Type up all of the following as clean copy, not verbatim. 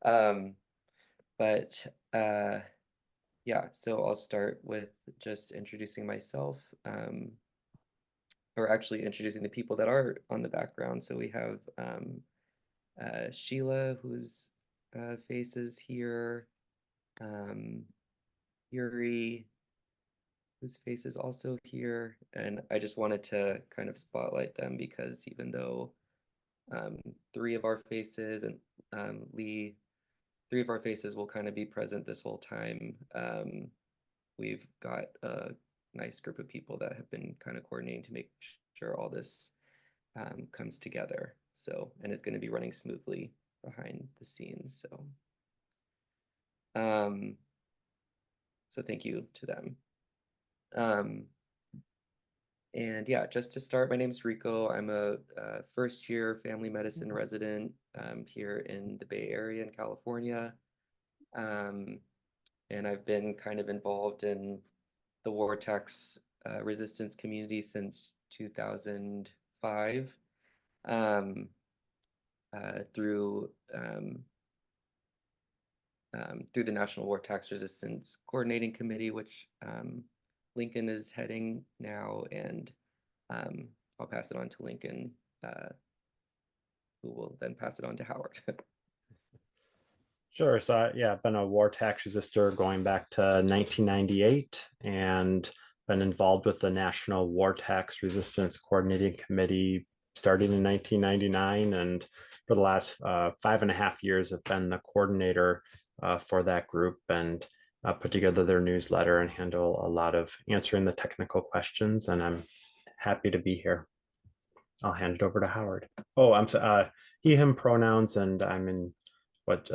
Um, but yeah, so I'll start with just introducing myself, or actually introducing the people that are on the background. So we have Sheila, whose face is here, um, Yuri, whose face is also here, and I just wanted to kind of spotlight them because even though um, three of our faces and Lee, three of our faces will kind of be present this whole time. We've got a nice group of people that have been kind of coordinating to make sure all this comes together. So, and it's going to be running smoothly behind the scenes. Um, so thank you to them. Um, and yeah, just to start, my name is Rico. I'm a first year family medicine resident here in the Bay Area in California. Um, and I've been kind of involved in the war tax resistance community since 2005 um, through through the National War Tax Resistance Coordinating Committee, which Lincoln is heading now, and um, I'll pass it on to Lincoln, who will then pass it on to Howard. Sure. So, yeah, I've been a war tax resistor going back to 1998 and been involved with the National War Tax Resistance Coordinating Committee starting in 1999. And for the last 5.5 years, I've been the coordinator for that group and put together their newsletter and handle a lot of answering the technical questions. And I'm happy to be here. I'll hand it over to Howard. Oh, he, him pronouns, and I'm in what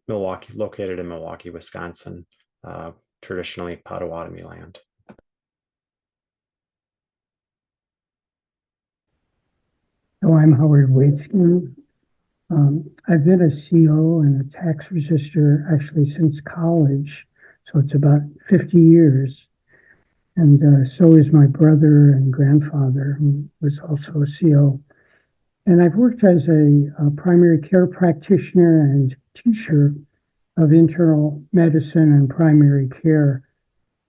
Milwaukee, located in Milwaukee, Wisconsin, uh, traditionally Potawatomi land. So I'm Howard Waitzkin. I've been a CO and a tax resistor actually since college, so it's about 50 years. And so is my brother and grandfather, who was also a CO. And I've worked as a primary care practitioner and teacher of internal medicine and primary care,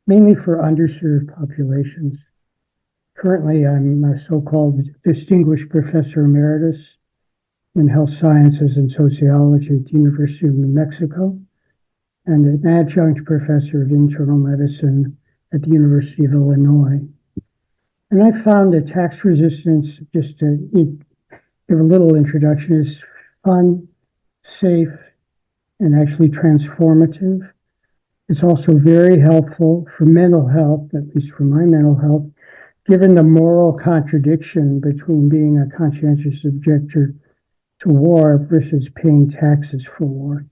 mainly for underserved populations. Currently, I'm a so-called distinguished professor emeritus in health sciences and sociology at the University of New Mexico, and an adjunct professor of internal medicine at the University of Illinois. And I found that tax resistance, just to give a little introduction, is fun, safe, and actually transformative. It's also very helpful for mental health, at least for my mental health, given the moral contradiction between being a conscientious objector to war versus paying taxes for war.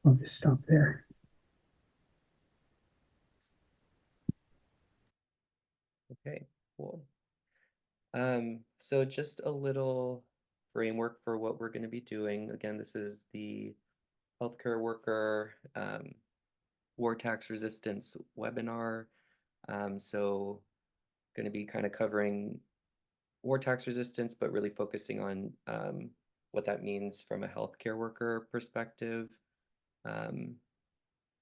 I'll just stop there. Okay, cool. So just a little framework for what we're going to be doing. Again, this is the healthcare worker war tax resistance webinar. So going to be kind of covering war tax resistance, but really focusing on what that means from a healthcare worker perspective. Um,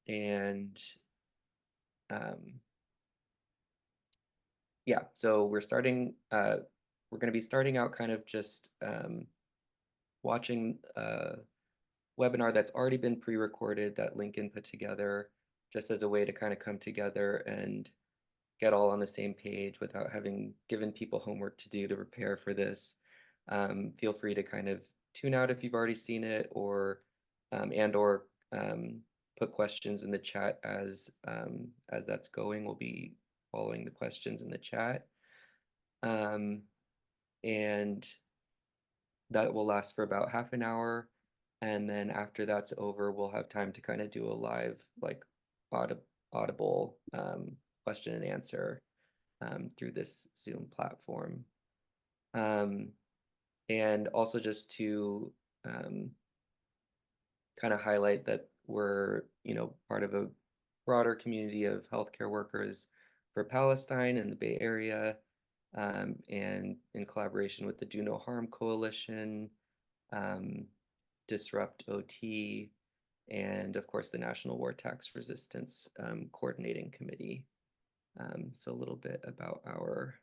and um, yeah, so we're going to be starting out kind of just watching a webinar that's already been pre-recorded that Lincoln put together just as a way to kind of come together and get all on the same page without having given people homework to do to prepare for this. Feel free to kind of tune out if you've already seen it, or and/or put questions in the chat as that's going. We'll be following the questions in the chat, um, and that will last for about half an hour. And then after that's over, we'll have time to kind of do a live, like audible question and answer through this Zoom platform. And also just to kind of highlight that we're, part of a broader community of healthcare workers for Palestine and the Bay Area, and in collaboration with the Do No Harm Coalition, um, Disrupt OT, and of course the National War Tax Resistance Coordinating Committee. So a little bit about our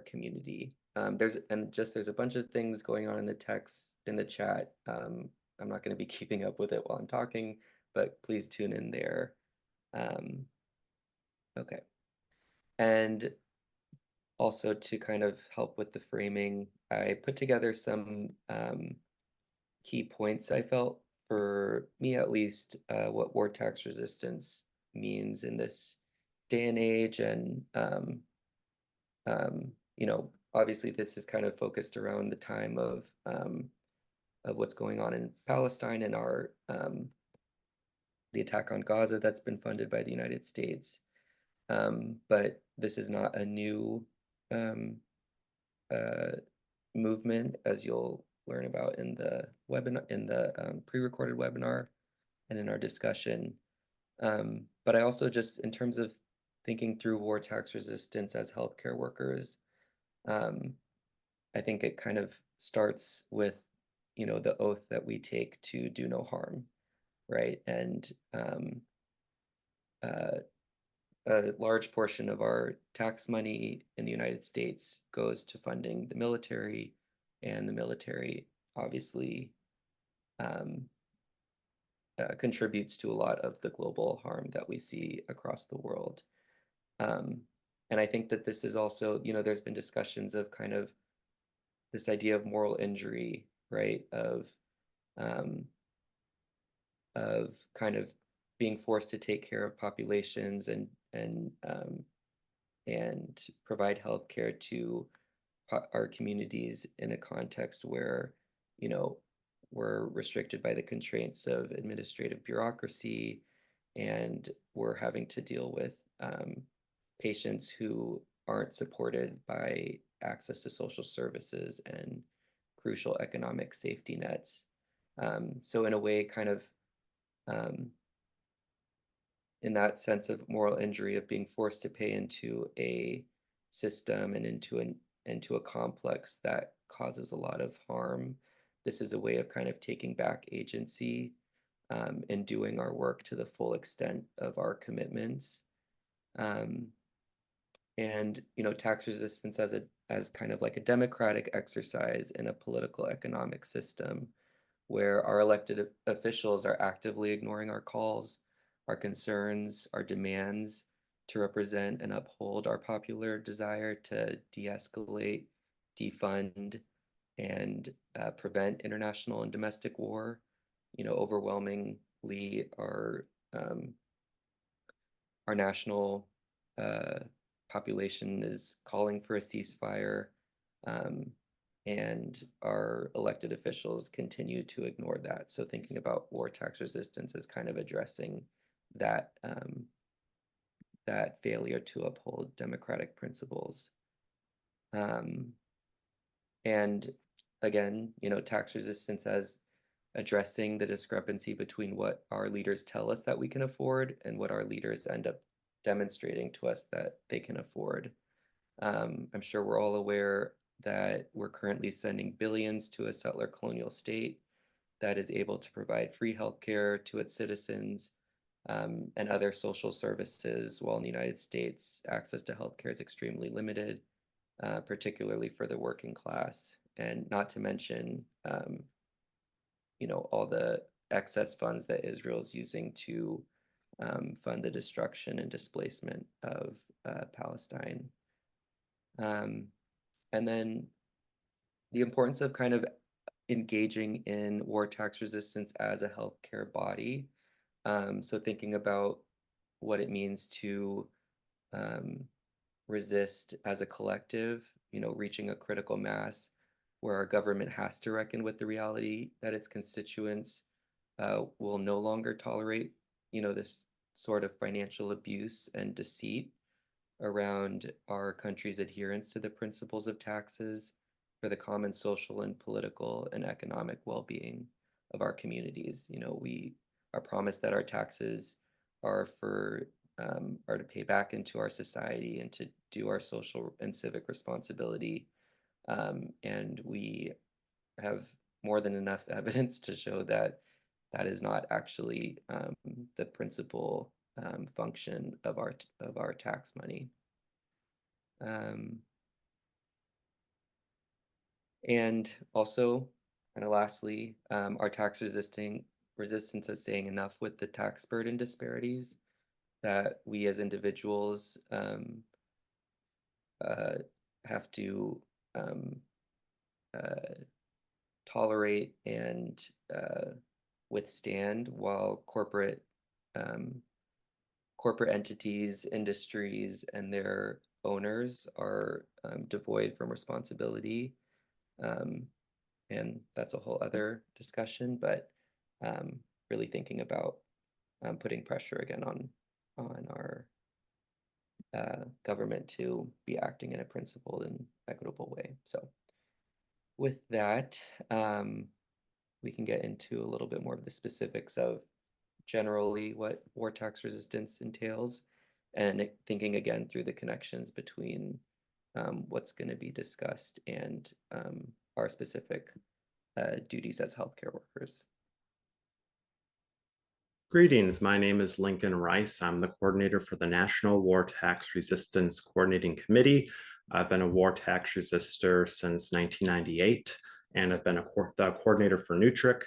community. There's a bunch of things going on in the text in the chat. I'm not going to be keeping up with it while I'm talking, but please tune in there. Okay. And also to kind of help with the framing, I put together some key points I felt, for me at least, what war tax resistance means in this day and age. And you know, obviously this is kind of focused around the time of what's going on in Palestine and our the attack on Gaza that's been funded by the United States. But this is not a new uh, movement, as you'll learn about in the webinar, in the pre-recorded webinar, and in our discussion. But I also, just in terms of thinking through war tax resistance as healthcare workers, I think it kind of starts with, you know, the oath that we take to do no harm, right? And a large portion of our tax money in the United States goes to funding the military, and the military obviously contributes to a lot of the global harm that we see across the world. And I think that this is also, you know, there's been discussions of kind of this idea of moral injury, right? Of kind of being forced to take care of populations and provide healthcare to our communities in a context where, you know, we're restricted by the constraints of administrative bureaucracy, and we're having to deal with patients who aren't supported by access to social services and crucial economic safety nets. So in a way, kind of in that sense of moral injury, of being forced to pay into a system and into a complex that causes a lot of harm, this is a way of kind of taking back agency and doing our work to the full extent of our commitments. And you know, tax resistance as kind of like a democratic exercise in a political economic system where our elected officials are actively ignoring our calls, our concerns, our demands to represent and uphold our popular desire to de-escalate, defund, and prevent international and domestic war. You know, overwhelmingly, our national population is calling for a ceasefire, and our elected officials continue to ignore that. So thinking about war tax resistance is kind of addressing that that failure to uphold democratic principles. And again, you know, tax resistance as addressing the discrepancy between what our leaders tell us that we can afford and what our leaders end up demonstrating to us that they can afford. I'm sure we're all aware that we're currently sending billions to a settler colonial state that is able to provide free healthcare to its citizens, and other social services, while in the United States, access to healthcare is extremely limited, particularly for the working class, and not to mention, you know, all the excess funds that Israel is using to fund the destruction and displacement of Palestine. And then the importance of kind of engaging in war tax resistance as a healthcare body. So thinking about what it means to resist as a collective, you know, reaching a critical mass where our government has to reckon with the reality that its constituents will no longer tolerate, you know, this sort of financial abuse and deceit around our country's adherence to the principles of taxes for the common social and political and economic well-being of our communities. You know, we are promised that our taxes are are to pay back into our society and to do our social and civic responsibility. And we have more than enough evidence to show that that is not actually the principal function of our tax money. And also, kind of lastly, our tax resistance is saying enough with the tax burden disparities that we as individuals have to tolerate and withstand, while corporate entities, industries, and their owners are devoid from responsibility. And that's a whole other discussion, but really thinking about putting pressure again on our government to be acting in a principled and equitable way. So with that, we can get into a little bit more of the specifics of generally what war tax resistance entails, and thinking again through the connections between what's going to be discussed and our specific duties as healthcare workers. Greetings, my name is Lincoln Rice. I'm the coordinator for the National War Tax Resistance Coordinating Committee. I've been a war tax resistor since 1998, and I've been the coordinator for NUTRIC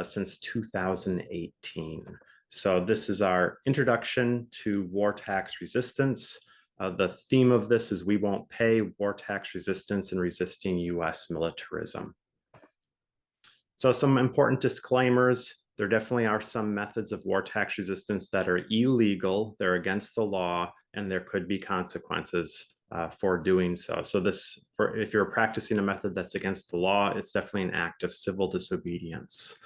since 2018. So this is our introduction to war tax resistance. The theme of this is We Won't Pay: War Tax Resistance and Resisting U.S. Militarism. So some important disclaimers. There definitely are some methods of war tax resistance that are illegal, they're against the law, and there could be consequences for doing so. So if you're practicing a method that's against the law, it's definitely an act of civil disobedience.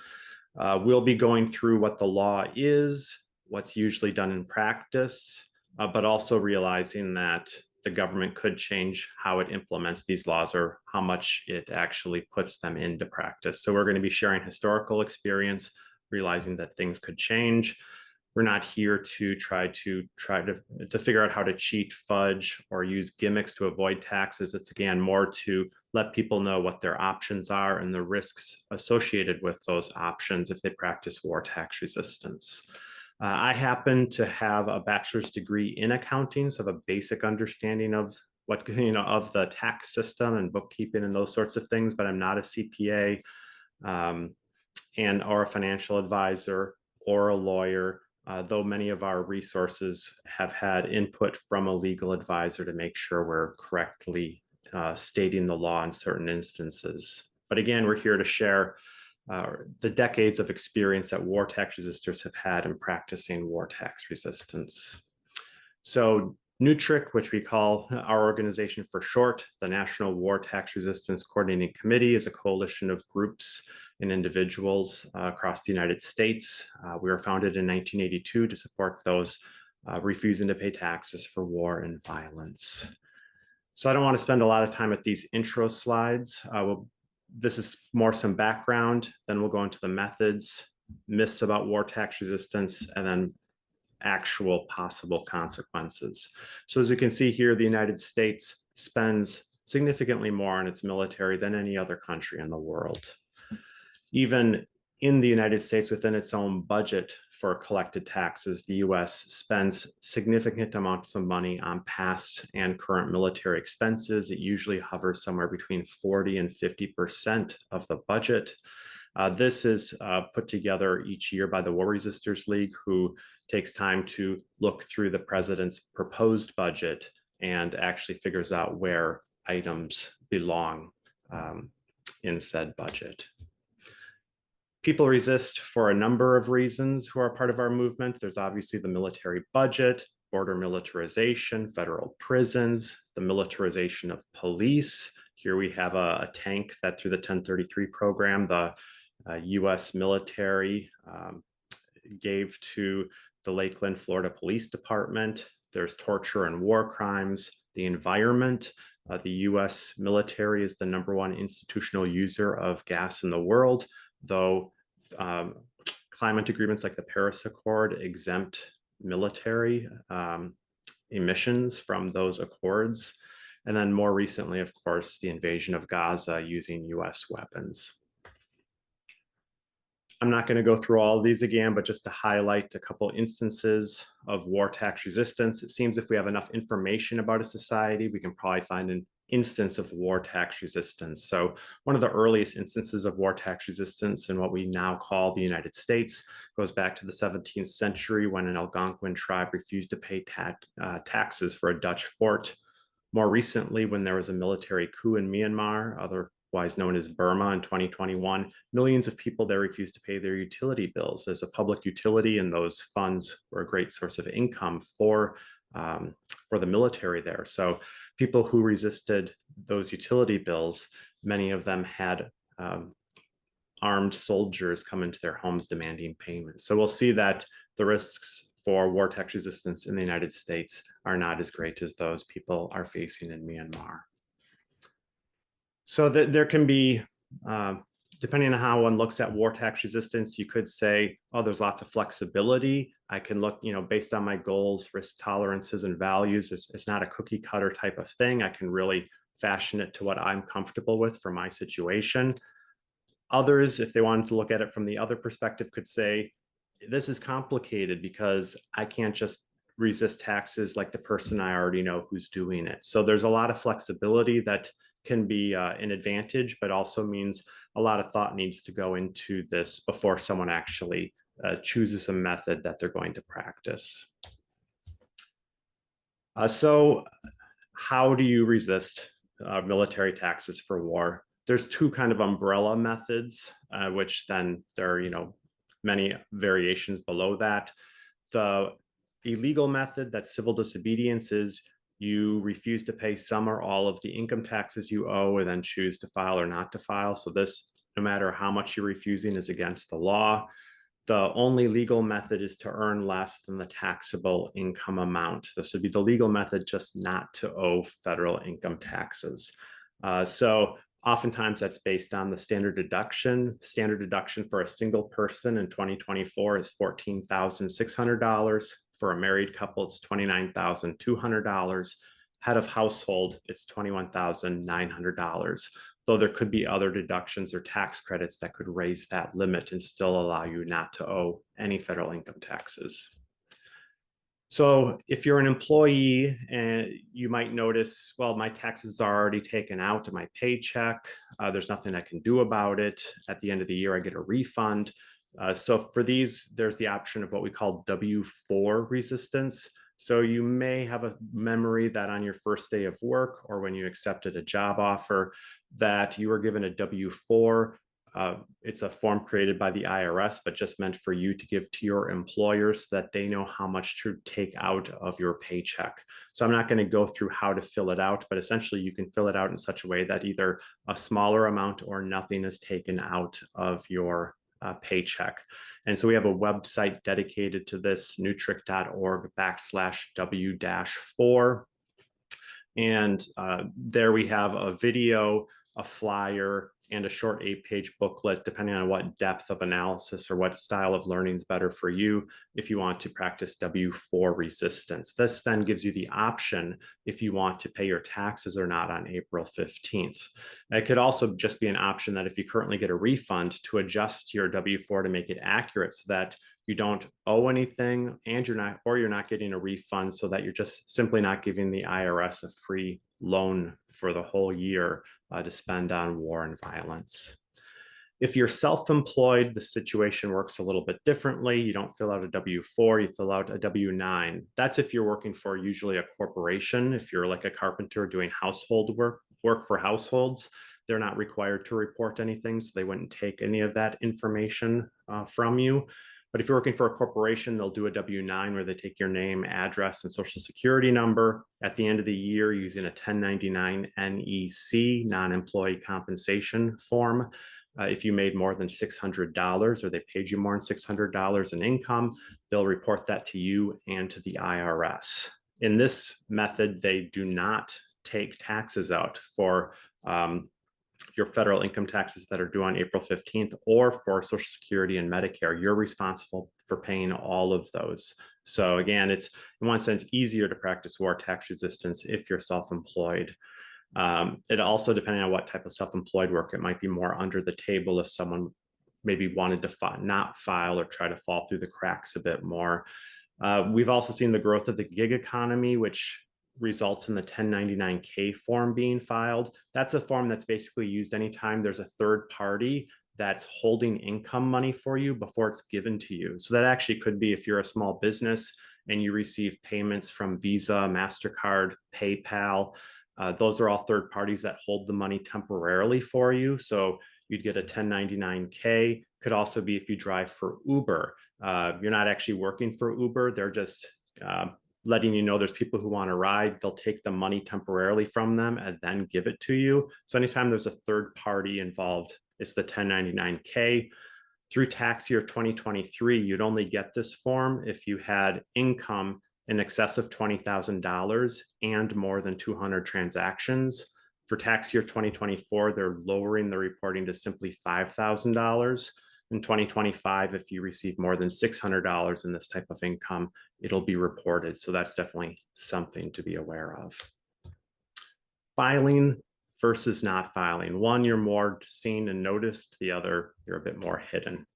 We'll be going through what the law is, what's usually done in practice, but also realizing that the government could change how it implements these laws or how much it actually puts them into practice. So we're going to be sharing historical experience, realizing that things could change. We're not here to try to figure out how to cheat, fudge, or use gimmicks to avoid taxes. It's again more to let people know what their options are and the risks associated with those options if they practice war tax resistance. I happen to have a bachelor's degree in accounting, so I have a basic understanding of what, of the tax system and bookkeeping and those sorts of things, but I'm not a CPA or a financial advisor or a lawyer, though many of our resources have had input from a legal advisor to make sure we're correctly stating the law in certain instances. But again, we're here to share the decades of experience that war tax resistors have had in practicing war tax resistance. So NUTRIC, which we call our organization for short, the National War Tax Resistance Coordinating Committee, is a coalition of groups and individuals across the United States. We were founded in 1982 to support those refusing to pay taxes for war and violence. So I don't want to spend a lot of time at these intro slides. This is more some background, then we'll go into the methods, myths about war tax resistance, and then actual possible consequences. So as you can see here, the United States spends significantly more on its military than any other country in the world. Even in the United States, within its own budget for collected taxes, the US spends significant amounts of money on past and current military expenses. It usually hovers somewhere between 40 and 50% of the budget. This is put together each year by the War Resisters League, who takes time to look through the president's proposed budget and actually figures out where items belong in said budget. People resist for a number of reasons who are part of our movement. There's obviously the military budget, border militarization, federal prisons, the militarization of police. Here we have a tank that through the 1033 program, the US military gave to the Lakeland, Florida Police Department. There's torture and war crimes, the environment. The US military is the #1 institutional user of gas in the world, though climate agreements like the Paris Accord exempt military emissions from those accords. And then more recently, of course, the invasion of Gaza using US weapons. I'm not going to go through all of these again, but just to highlight a couple instances of war tax resistance. It seems if we have enough information about a society, we can probably find an instance of war tax resistance. So one of the earliest instances of war tax resistance in what we now call the United States goes back to the 17th century when an Algonquin tribe refused to pay taxes for a Dutch fort. More recently, when there was a military coup in Myanmar, otherwise known as Burma, in 2021, millions of people there refused to pay their utility bills as a public utility, and those funds were a great source of income for the military there. So people who resisted those utility bills, many of them had armed soldiers come into their homes demanding payment. So we'll see that the risks for war tax resistance in the United States are not as great as those people are facing in Myanmar. So there can be, depending on how one looks at war tax resistance, you could say, oh, there's lots of flexibility. I can look, based on my goals, risk tolerances, and values. It's not a cookie cutter type of thing. I can really fashion it to what I'm comfortable with for my situation. Others, if they wanted to look at it from the other perspective, could say, this is complicated because I can't just resist taxes like the person I already know who's doing it. So there's a lot of flexibility that can be an advantage, but also means a lot of thought needs to go into this before someone actually chooses a method that they're going to practice. So how do you resist military taxes for war? There's two kind of umbrella methods, which then there are, many variations below that. The illegal method, that civil disobedience, is you refuse to pay some or all of the income taxes you owe and then choose to file or not to file. So this, no matter how much you're refusing, is against the law. The only legal method is to earn less than the taxable income amount. This would be the legal method, just not to owe federal income taxes. So oftentimes that's based on the standard deduction. Standard deduction for a single person in 2024 is $14,600. For a married couple, it's $29,200. Head of household, it's $21,900. Though there could be other deductions or tax credits that could raise that limit and still allow you not to owe any federal income taxes. So if you're an employee and you might notice, well, my taxes are already taken out of my paycheck. There's nothing I can do about it. At the end of the year, I get a refund. So for these, there's the option of what we call W-4 resistance. So you may have a memory that on your first day of work or when you accepted a job offer that you were given a W-4. It's a form created by the IRS, but just meant for you to give to your employer so that they know how much to take out of your paycheck. So I'm not going to go through how to fill it out, but essentially you can fill it out in such a way that either a smaller amount or nothing is taken out of your paycheck. And so we have a website dedicated to this, nutric.org/W-4. And there we have a video, a flyer, and a short 8-page booklet, depending on what depth of analysis or what style of learning is better for you if you want to practice W-4 resistance. This then gives you the option if you want to pay your taxes or not on April 15th. It could also just be an option that if you currently get a refund, to adjust your W-4 to make it accurate so that you don't owe anything and you're not getting a refund, so that you're just simply not giving the IRS a free loan for the whole year to spend on war and violence. If you're self-employed, the situation works a little bit differently. You don't fill out a W-4, you fill out a W-9. That's if you're working for usually a corporation. If you're like a carpenter doing household work for households, they're not required to report anything, so they wouldn't take any of that information from you. But if you're working for a corporation, they'll do a W-9 where they take your name, address, and social security number at the end of the year using a 1099 NEC, non-employee compensation form. If you made more than $600 or they paid you more than $600 in income, they'll report that to you and to the IRS. In this method, they do not take taxes out for your federal income taxes that are due on April 15th or for Social Security and Medicare. You're responsible for paying all of those. So again, it's in one sense easier to practice war tax resistance if you're self-employed. It also, depending on what type of self-employed work, it might be more under the table if someone maybe wanted to not file or try to fall through the cracks a bit more. We've also seen the growth of the gig economy, which results in the 1099-K form being filed. That's a form that's basically used anytime there's a third party that's holding income money for you before it's given to you. So that actually could be if you're a small business and you receive payments from Visa, MasterCard, PayPal. Those are all third parties that hold the money temporarily for you. So you'd get a 1099-K. Could also be if you drive for Uber. You're not actually working for Uber. They're just letting you know there's people who want to ride. They'll take the money temporarily from them and then give it to you. So anytime there's a third party involved, it's the 1099-K. Through tax year 2023, you'd only get this form if you had income in excess of $20,000 and more than 200 transactions. For tax year 2024, they're lowering the reporting to simply $5,000. In 2025, if you receive more than $600 in this type of income, it'll be reported. So that's definitely something to be aware of. Filing versus not filing. One, you're more seen and noticed. The other, you're a bit more hidden.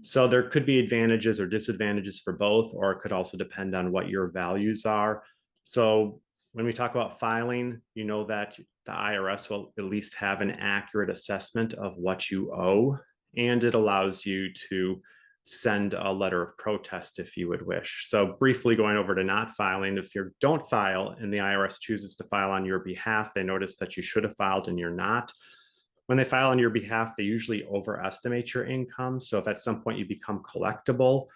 So there could be advantages or disadvantages for both, or it could also depend on what your values are. So when we talk about filing, you know that the IRS will at least have an accurate assessment of what you owe, and it allows you to send a letter of protest if you would wish. So briefly going over to not filing, if you don't file and the IRS chooses to file on your behalf, they notice that you should have filed and you're not. When they file on your behalf, they usually overestimate your income. So if at some point you become collectible,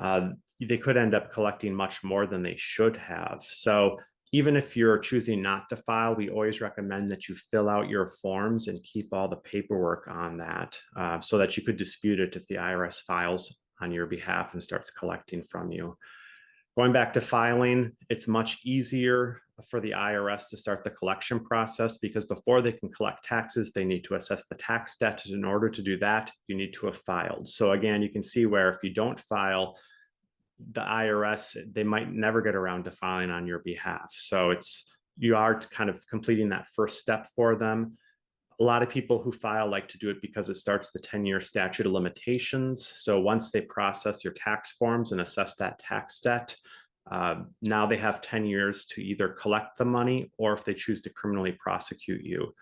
they could end up collecting much more than they should have. So even if you're choosing not to file, we always recommend that you fill out your forms and keep all the paperwork on that so that you could dispute it if the IRS files on your behalf and starts collecting from you. Going back to filing, it's much easier for the IRS to start the collection process because before they can collect taxes, they need to assess the tax debt. And in order to do that, you need to have filed. So again, you can see where if you don't file, the IRS, they might never get around to filing on your behalf. So you are kind of completing that first step for them. A lot of people who file like to do it because it starts the 10-year statute of limitations. So once they process your tax forms and assess that tax debt, now they have 10 years to either collect the money or if they choose to criminally prosecute you,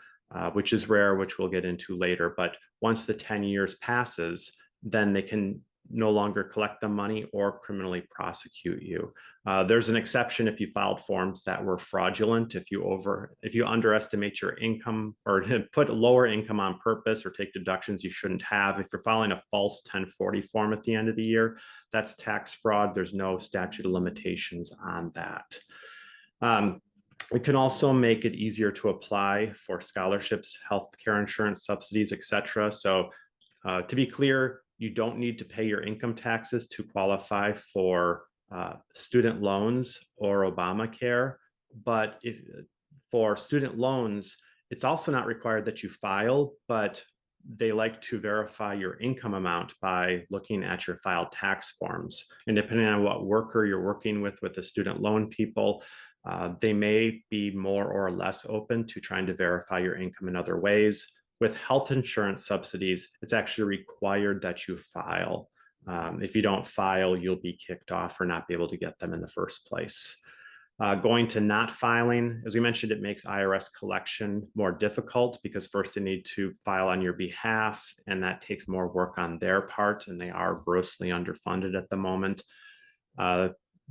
which is rare, which we'll get into later. But once the 10 years passes, then they can no longer collect the money or criminally prosecute you. There's an exception if you filed forms that were fraudulent, if you underestimate your income or put lower income on purpose or take deductions you shouldn't have. If you're filing a false 1040 form at the end of the year, that's tax fraud. There's no statute of limitations on that. We can also make it easier to apply for scholarships, healthcare insurance subsidies, etc. So to be clear, you don't need to pay your income taxes to qualify for student loans or Obamacare. But for student loans, it's also not required that you file, but they like to verify your income amount by looking at your filed tax forms. And depending on what worker you're working with the student loan people, they may be more or less open to trying to verify your income in other ways. With health insurance subsidies, it's actually required that you file. If you don't file, you'll be kicked off or not be able to get them in the first place. Going to not filing, as we mentioned, it makes IRS collection more difficult because first they need to file on your behalf, and that takes more work on their part, and they are grossly underfunded at the moment.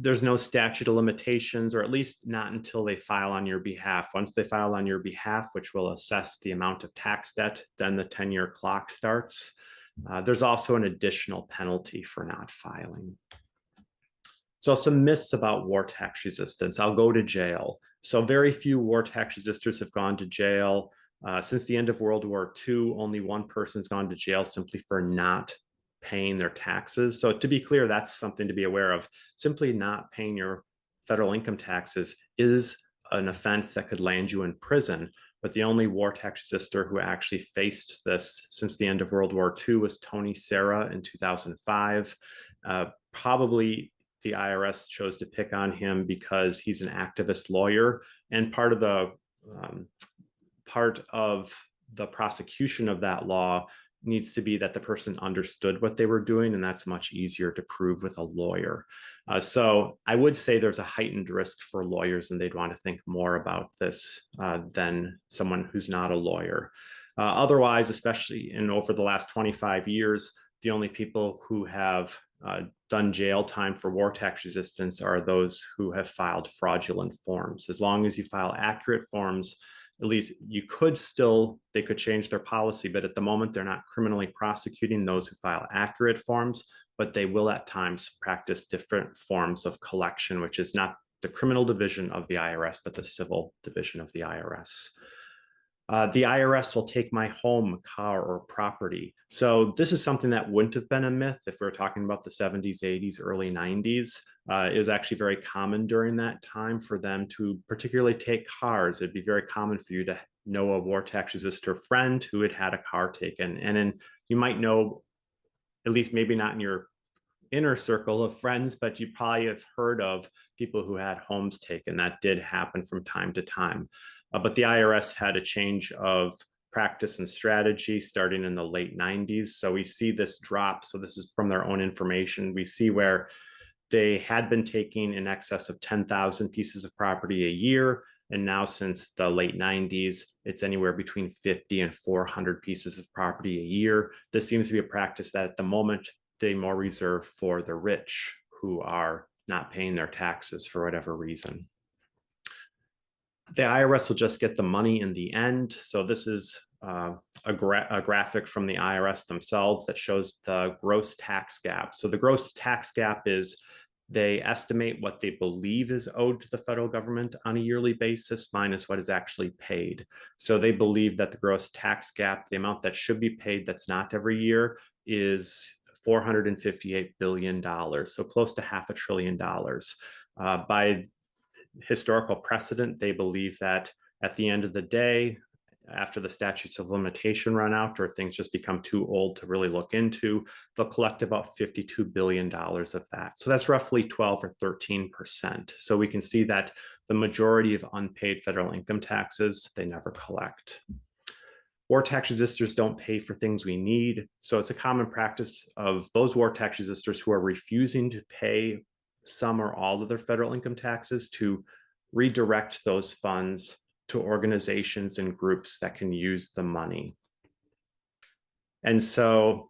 There's no statute of limitations, or at least not until they file on your behalf. Once they file on your behalf, which will assess the amount of tax debt, then the 10-year clock starts. There's also an additional penalty for not filing. So some myths about war tax resistance. I'll go to jail. So very few war tax resistors have gone to jail. Since the end of World War II, only one person's gone to jail simply for not paying their taxes. So to be clear, that's something to be aware of. Simply not paying your federal income taxes is an offense that could land you in prison. But the only war tax resistor who actually faced this since the end of World War II was Tony Serra in 2005. Probably the IRS chose to pick on him because he's an activist lawyer, and part of the prosecution of that law needs to be that the person understood what they were doing, and that's much easier to prove with a lawyer. So I would say there's a heightened risk for lawyers, and they'd want to think more about this than someone who's not a lawyer. Otherwise, especially over the last 25 years, the only people who have done jail time for war tax resistance are those who have filed fraudulent forms. As long as you file accurate forms, at least they could change their policy, but at the moment they're not criminally prosecuting those who file accurate forms, but they will at times practice different forms of collection, which is not the criminal division of the IRS, but the civil division of the IRS. The IRS will take my home, car, or property. So this is something that wouldn't have been a myth if we were talking about the 70s, 80s, early 90s. It was actually very common during that time for them to particularly take cars. It'd be very common for you to know a war tax resistor friend who had had a car taken. And then you might know, at least maybe not in your inner circle of friends, but you probably have heard of people who had homes taken. That did happen from time to time. But the IRS had a change of practice and strategy starting in the late 90s. So we see this drop. So this is from their own information. We see where they had been taking in excess of 10,000 pieces of property a year. And now since the late 90s, it's anywhere between 50 and 400 pieces of property a year. This seems to be a practice that at the moment they more reserve for the rich who are not paying their taxes for whatever reason. The IRS will just get the money in the end. So this is a graphic from the IRS themselves that shows the gross tax gap. So the gross tax gap is they estimate what they believe is owed to the federal government on a yearly basis minus what is actually paid. So they believe that the gross tax gap, the amount that should be paid that's not every year, is $458 billion, so close to $500 billion. By historical precedent, they believe that at the end of the day, after the statutes of limitation run out or things just become too old to really look into, they'll collect about $52 billion of that. So that's roughly 12 or 13%. So we can see that the majority of unpaid federal income taxes, they never collect. War tax resistors don't pay for things we need. So it's a common practice of those war tax resistors who are refusing to pay some or all of their federal income taxes to redirect those funds to organizations and groups that can use the money. And so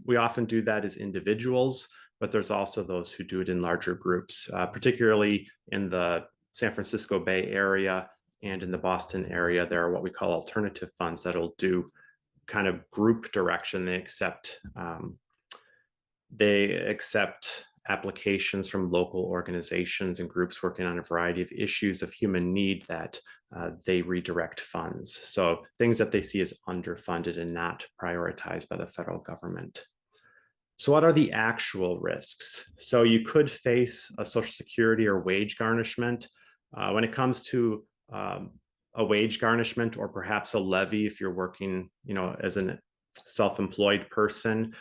we often do that as individuals, but there's also those who do it in larger groups, particularly in the San Francisco Bay Area and in the Boston area. There are what we call alternative funds that'll do kind of group direction. They accept applications from local organizations and groups working on a variety of issues of human need that they redirect funds. So things that they see as underfunded and not prioritized by the federal government. So what are the actual risks? So you could face a Social Security or wage garnishment. When it comes to a wage garnishment or perhaps a levy, if you're working, as a self-employed person,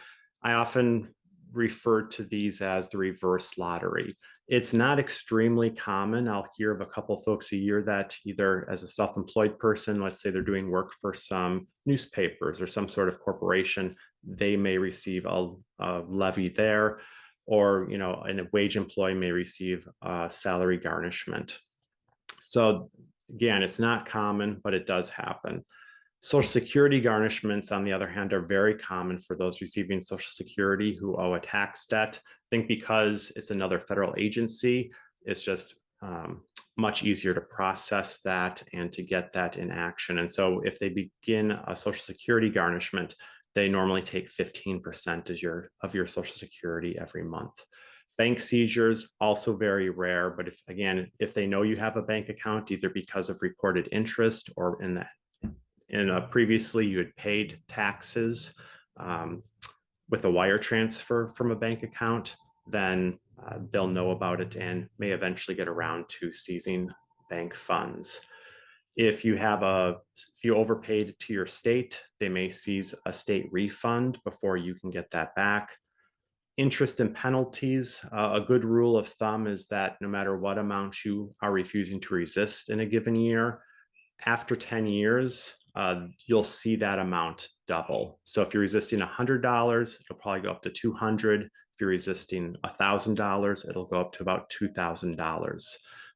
I often refer to these as the reverse lottery. It's not extremely common. I'll hear of a couple folks a year that either as a self-employed person, let's say they're doing work for some newspapers or some sort of corporation, they may receive a levy there, or a wage employee may receive a salary garnishment. So again, it's not common, but it does happen. Social Security garnishments, on the other hand, are very common for those receiving Social Security who owe a tax debt. I think because it's another federal agency, it's just much easier to process that and to get that in action. And so if they begin a Social Security garnishment, they normally take 15% of your Social Security every month. Bank seizures, also very rare, but if they know you have a bank account, either because of reported interest or previously you had paid taxes with a wire transfer from a bank account, then they'll know about it and may eventually get around to seizing bank funds. If you overpaid to your state, they may seize a state refund before you can get that back. Interest and penalties, a good rule of thumb is that no matter what amount you are refusing to resist in a given year, after 10 years, you'll see that amount double. So if you're resisting $100, it'll probably go up to $200. If you're resisting $1,000, it'll go up to about $2,000.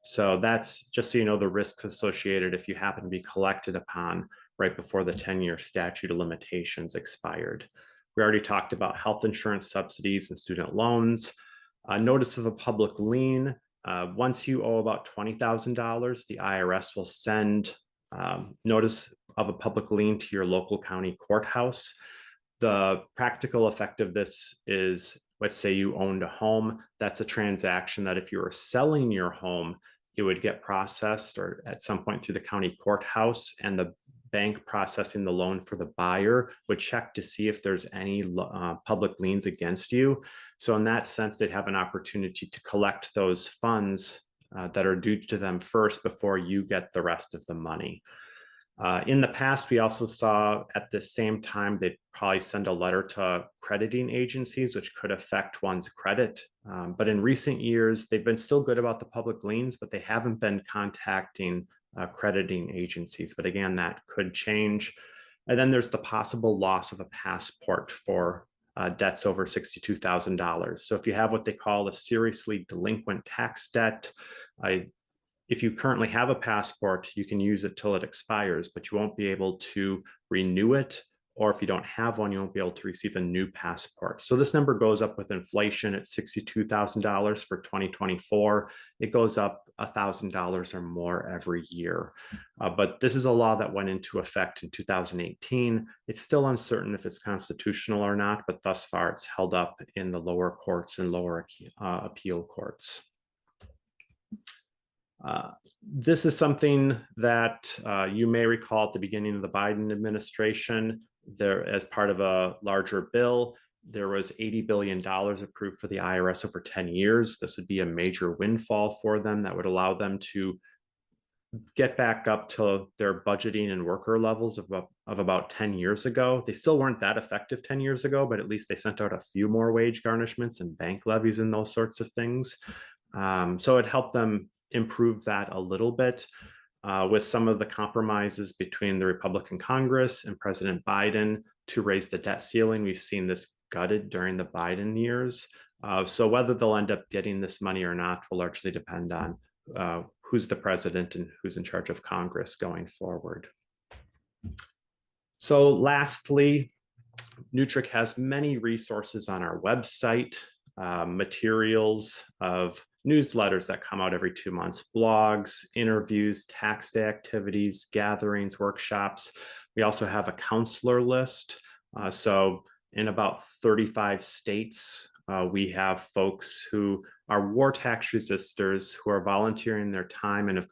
So that's just so you know the risks associated if you happen to be collected upon right before the 10-year statute of limitations expired. We already talked about health insurance subsidies and student loans. Notice of a public lien. Once you owe about $20,000, the IRS will send notice of a public lien to your local county courthouse. The practical effect of this is, let's say you owned a home. That's a transaction that if you were selling your home, it would get processed or at some point through the county courthouse, and the bank processing the loan for the buyer would check to see if there's any public liens against you. So in that sense, they'd have an opportunity to collect those funds that are due to them first before you get the rest of the money. In the past, we also saw at the same time, they'd probably send a letter to crediting agencies, which could affect one's credit. But in recent years, they've been still good about the public liens, but they haven't been contacting crediting agencies. But again, that could change. And then there's the possible loss of a passport for debts over $62,000. So if you have what they call a seriously delinquent tax debt, if you currently have a passport, you can use it till it expires, but you won't be able to renew it. Or if you don't have one, you won't be able to receive a new passport. So this number goes up with inflation at $62,000 for 2024. It goes up $1,000 or more every year. But this is a law that went into effect in 2018. It's still uncertain if it's constitutional or not, but thus far it's held up in the lower courts and lower appeal courts. This is something that you may recall at the beginning of the Biden administration. There, as part of a larger bill, there was $80 billion approved for the IRS over 10 years. This would be a major windfall for them that would allow them to get back up to their budgeting and worker levels of about 10 years ago. They still weren't that effective 10 years ago, but at least they sent out a few more wage garnishments and bank levies and those sorts of things. So it helped them improve that a little bit. With some of the compromises between the Republican Congress and President Biden to raise the debt ceiling. We've seen this gutted during the Biden years. So whether they'll end up getting this money or not will largely depend on who's the president and who's in charge of Congress going forward. So lastly, Nutric has many resources on our website, materials of newsletters that come out every 2 months, blogs, interviews, tax day activities, gatherings, workshops. We also have a counselor list. So in about 35 states, we have folks who are war tax resistors who are volunteering their time and have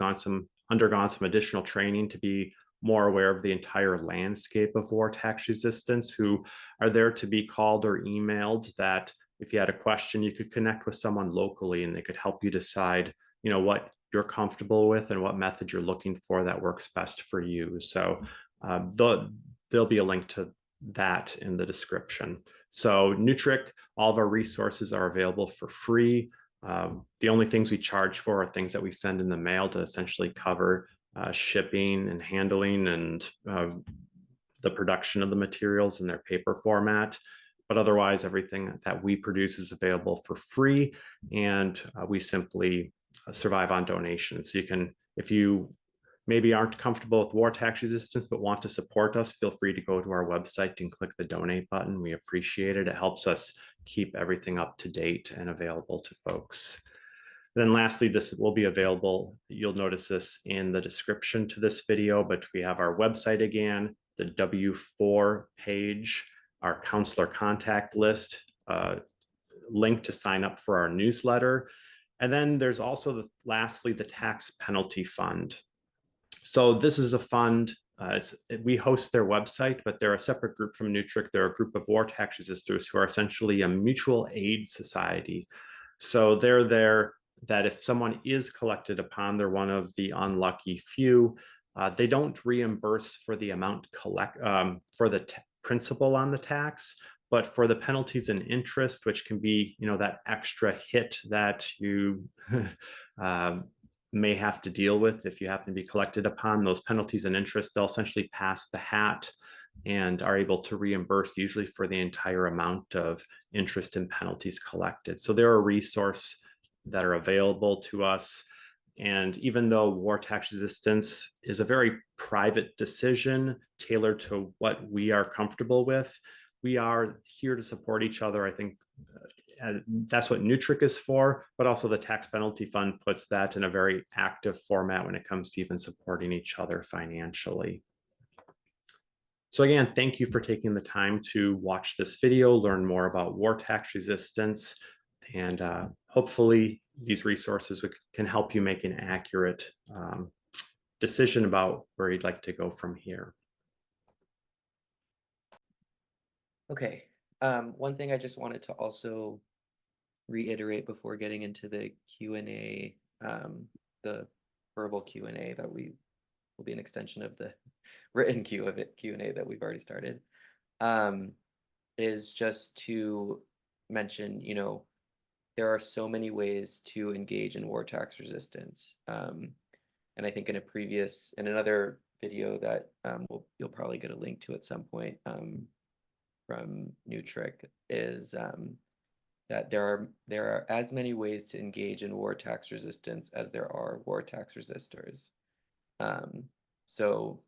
undergone some additional training to be more aware of the entire landscape of war tax resistance, who are there to be called or emailed, that if you had a question, you could connect with someone locally and they could help you decide, what you're comfortable with and what method you're looking for that works best for you. So there'll be a link to that in the description. So Nutric, all of our resources are available for free. The only things we charge for are things that we send in the mail to essentially cover shipping and handling and the production of the materials in their paper format. But otherwise, everything that we produce is available for free, and we simply survive on donations. So you can, if you maybe aren't comfortable with war tax resistance but want to support us, feel free to go to our website and click the donate button. We appreciate it. It helps us keep everything up to date and available to folks. Then lastly, this will be available. You'll notice this in the description to this video, but we have our website again, the W4 page, our counselor contact list, link to sign up for our newsletter. And then there's also lastly, the tax penalty fund. So this is a fund, we host their website, but they're a separate group from Nutric. They're a group of war tax resistors who are essentially a mutual aid society. So they're there that if someone is collected upon, they're one of the unlucky few. They don't reimburse for the amount for the principal on the tax, but for the penalties and interest, which can be, that extra hit that you may have to deal with if you happen to be collected upon. Those penalties and interest, they'll essentially pass the hat and are able to reimburse usually for the entire amount of interest and penalties collected. So they're a resource that are available to us. And even though war tax resistance is a very private decision tailored to what we are comfortable with, we are here to support each other. I think that's what Nutric is for, but also the Tax Penalty Fund puts that in a very active format when it comes to even supporting each other financially. So again, thank you for taking the time to watch this video, learn more about war tax resistance, and hopefully these resources can help you make an accurate decision about where you'd like to go from here. Okay, one thing I just wanted to also reiterate before getting into the Q&A, the verbal Q&A that will be an extension of the written Q&A that we've already started, is just to mention, you know, there are so many ways to engage in war tax resistance. And I think in another video that you'll probably get a link to at some point from Nutric, is that there are as many ways to engage in war tax resistance as there are war tax resistors. So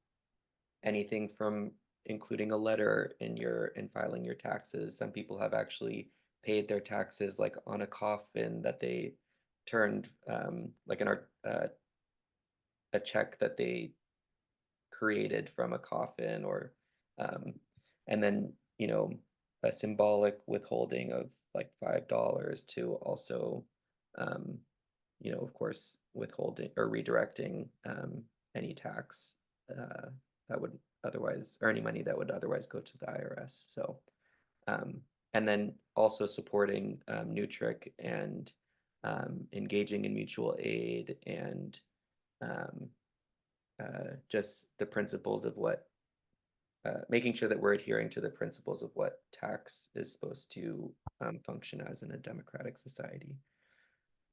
anything from including a letter in filing your taxes. Some people have actually paid their taxes like on a coffin that they turned, like a check that they created from a coffin, or and then, you know, a symbolic withholding of like $5 to also, you know, of course, withholding or redirecting any tax that would otherwise, or any money that would otherwise go to the IRS. So, and then also supporting Nutric and engaging in mutual aid, and just the principles of what, making sure that we're adhering to the principles of what tax is supposed to function as in a democratic society.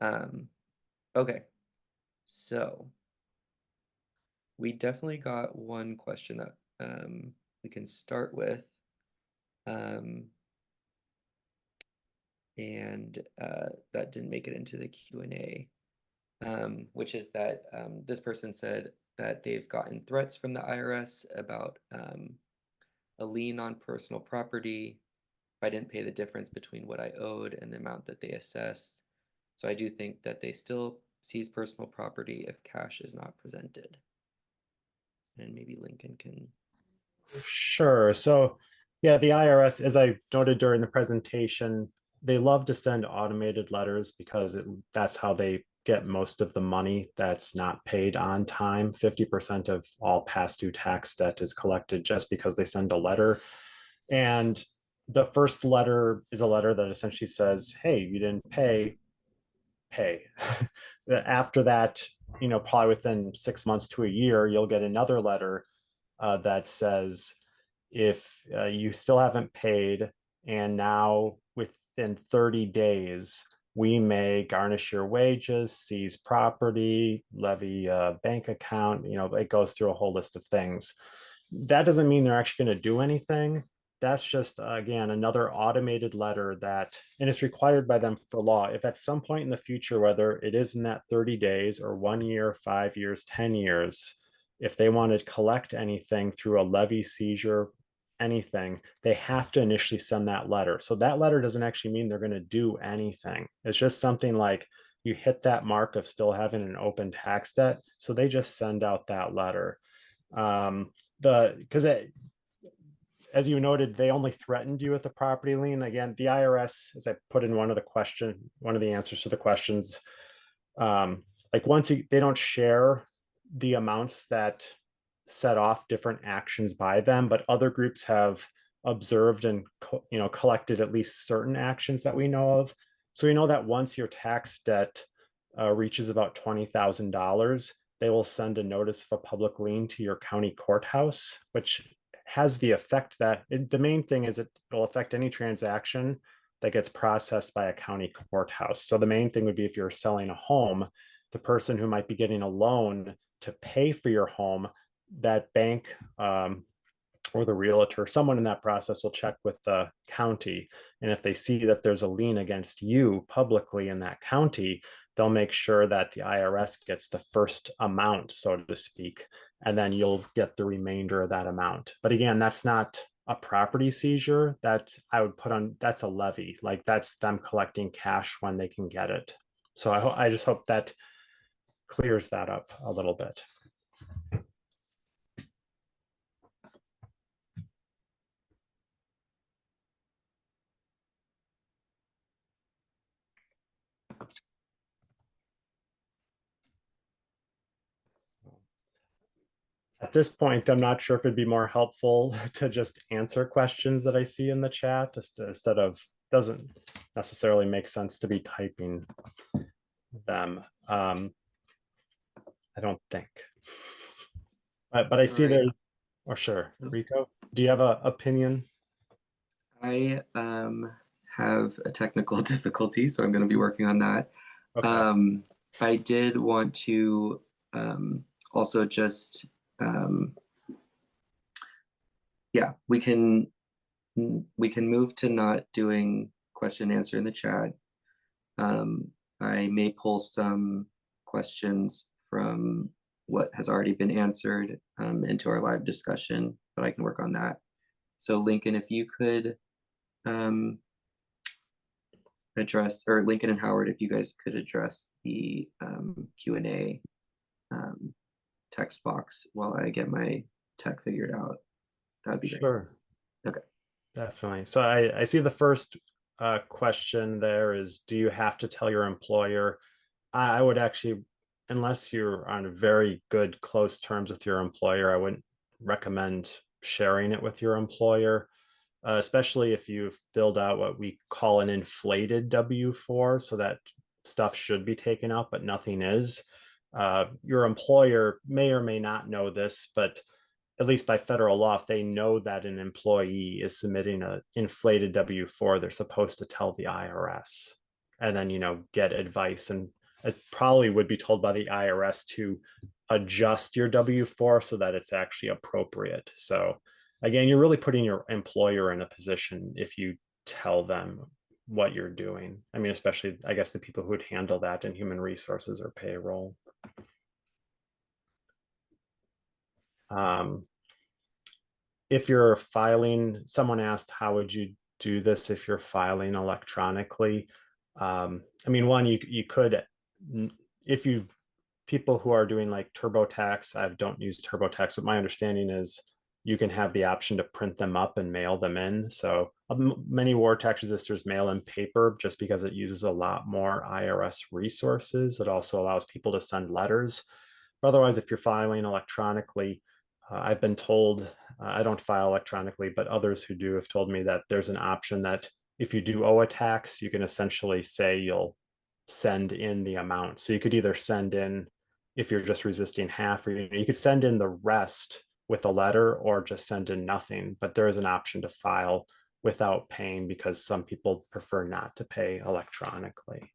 Okay, so we definitely got one question that we can start with, and that didn't make it into the Q&A, which is that this person said that they've gotten threats from the IRS about a lien on personal property if I didn't pay the difference between what I owed and the amount that they assessed. So I do think that they still seize personal property if cash is not presented. And maybe Lincoln can. Sure. So yeah, the IRS, as I noted during the presentation, they love to send automated letters because that's how they get most of the money that's not paid on time. 50% of all past due tax debt is collected just because they send a letter. And the first letter is a letter that essentially says, hey, you didn't pay. After that, you know, probably within 6 months to a year, you'll get another letter that says, if you still haven't paid, and now within 30 days, we may garnish your wages, seize property, levy a bank account. You know, it goes through a whole list of things. That doesn't mean they're actually going to do anything. That's just, again, another automated letter that, and it's required by them for law. If at some point in the future, whether it is in that 30 days or 1 year, 5 years, 10 years, if they want to collect anything through a levy, seizure, anything, they have to initially send that letter. So that letter doesn't actually mean they're going to do anything. It's just something like you hit that mark of still having an open tax debt. So they just send out that letter. Because as you noted, they only threatened you with a property lien. Again, the IRS, as I put in one of the answers to the questions, like they don't share the amounts that set off different actions by them, but other groups have observed and collected at least certain actions that we know of. So we know that once your tax debt reaches about $20,000, they will send a notice of a public lien to your county courthouse, which has the effect that the main thing is it will affect any transaction that gets processed by a county courthouse. So the main thing would be if you're selling a home, the person who might be getting a loan to pay for your home, that bank or the realtor, someone in that process will check with the county. And if they see that there's a lien against you publicly in that county, they'll make sure that the IRS gets the first amount, so to speak, and then you'll get the remainder of that amount. But again, that's not a property seizure. That I would put on, that's a levy. Like that's them collecting cash when they can get it. So I just hope that clears that up a little bit. At this point, I'm not sure if it'd be more helpful to just answer questions that I see in the chat instead of, doesn't necessarily make sense to be typing them. I don't think. But I see there, or sure, Rico, do you have an opinion? I have a technical difficulty, so I'm going to be working on that. Okay. I did want to also just, yeah, we can move to not doing question and answer in the chat. I may pull some questions from what has already been answered into our live discussion, but I can work on that. So Lincoln, if you could address, or Lincoln and Howard, if you guys could address the Q&A text box while I get my tech figured out, that'd be Sure. great. Okay. Definitely. So I see the first question there is, do you have to tell your employer? I would actually, unless you're on very good, close terms with your employer, I wouldn't recommend sharing it with your employer, especially if you've filled out what we call an inflated W-4, so that stuff should be taken out, but nothing is. Your employer may or may not know this, but at least by federal law, if they know that an employee is submitting an inflated W-4, they're supposed to tell the IRS and then, get advice. And it probably would be told by the IRS to adjust your W-4 so that it's actually appropriate. So again, you're really putting your employer in a position if you tell them what you're doing. I mean, especially, I guess, the people who would handle that in human resources or payroll. If you're filing, someone asked, how would you do this if you're filing electronically? I mean, one, you could, if you, people who are doing like TurboTax, I don't use TurboTax, but my understanding is you can have the option to print them up and mail them in. So many war tax resistors mail in paper just because it uses a lot more IRS resources. It also allows people to send letters. But otherwise, if you're filing electronically, I've been told, I don't file electronically, but others who do have told me that there's an option that if you do owe a tax, you can essentially say you'll send in the amount. So you could either send in, if you're just resisting half, or you could send in the rest with a letter or just send in nothing. But there is an option to file without paying because some people prefer not to pay electronically.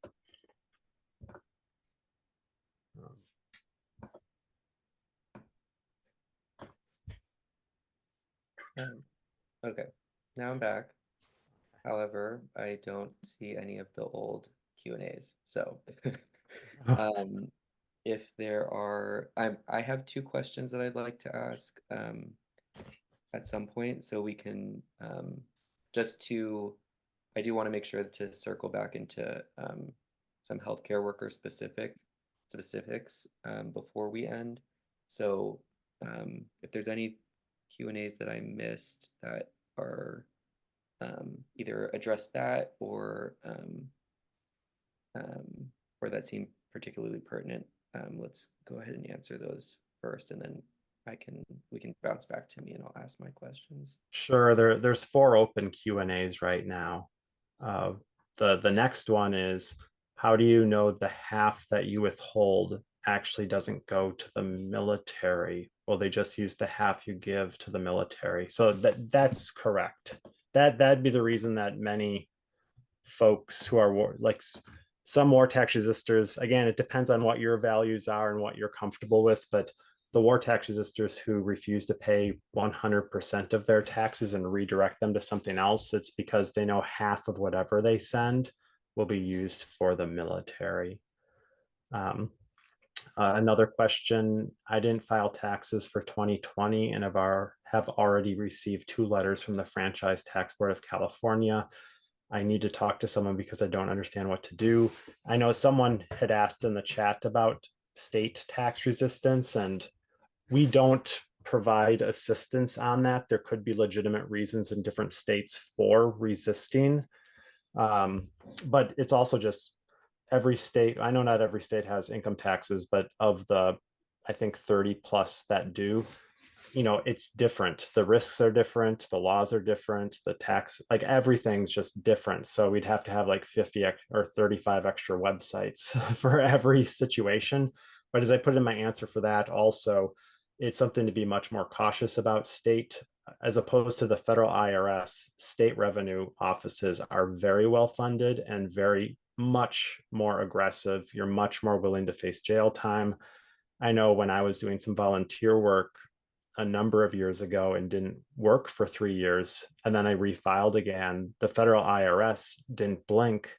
Okay, now I'm back. However, I don't see any of the old Q&As. So if there are, I have two questions that I'd like to ask at some point, so we can I do want to make sure to circle back into some healthcare worker specifics before we end. So if there's any Q&As that I missed that are either address that or that seem particularly pertinent, let's go ahead and answer those first, and then we can bounce back to me and I'll ask my questions. Sure, there's 4 open Q&As right now. The next one is, how do you know the half that you withhold actually doesn't go to the military? Well, they just use the half you give to the military. So that's correct. That'd be the reason that many folks who are like some war tax resistors, again, it depends on what your values are and what you're comfortable with, but the war tax resistors who refuse to pay 100% of their taxes and redirect them to something else, it's because they know half of whatever they send will be used for the military. Another question, I didn't file taxes for 2020 and have already received 2 letters from the Franchise Tax Board of California. I need to talk to someone because I don't understand what to do. I know someone had asked in the chat about state tax resistance, and we don't provide assistance on that. There could be legitimate reasons in different states for resisting. But it's also just every state, I know not every state has income taxes, but of the, I think 30 plus that do, it's different. The risks are different. The laws are different. The tax, like everything's just different. So we'd have to have like 50 or 35 extra websites for every situation. But as I put in my answer for that, also, it's something to be much more cautious about. State, as opposed to the federal IRS, state revenue offices are very well funded and very much more aggressive. You're much more willing to face jail time. I know when I was doing some volunteer work a number of years ago and didn't work for 3 years, and then I refiled again, the federal IRS didn't blink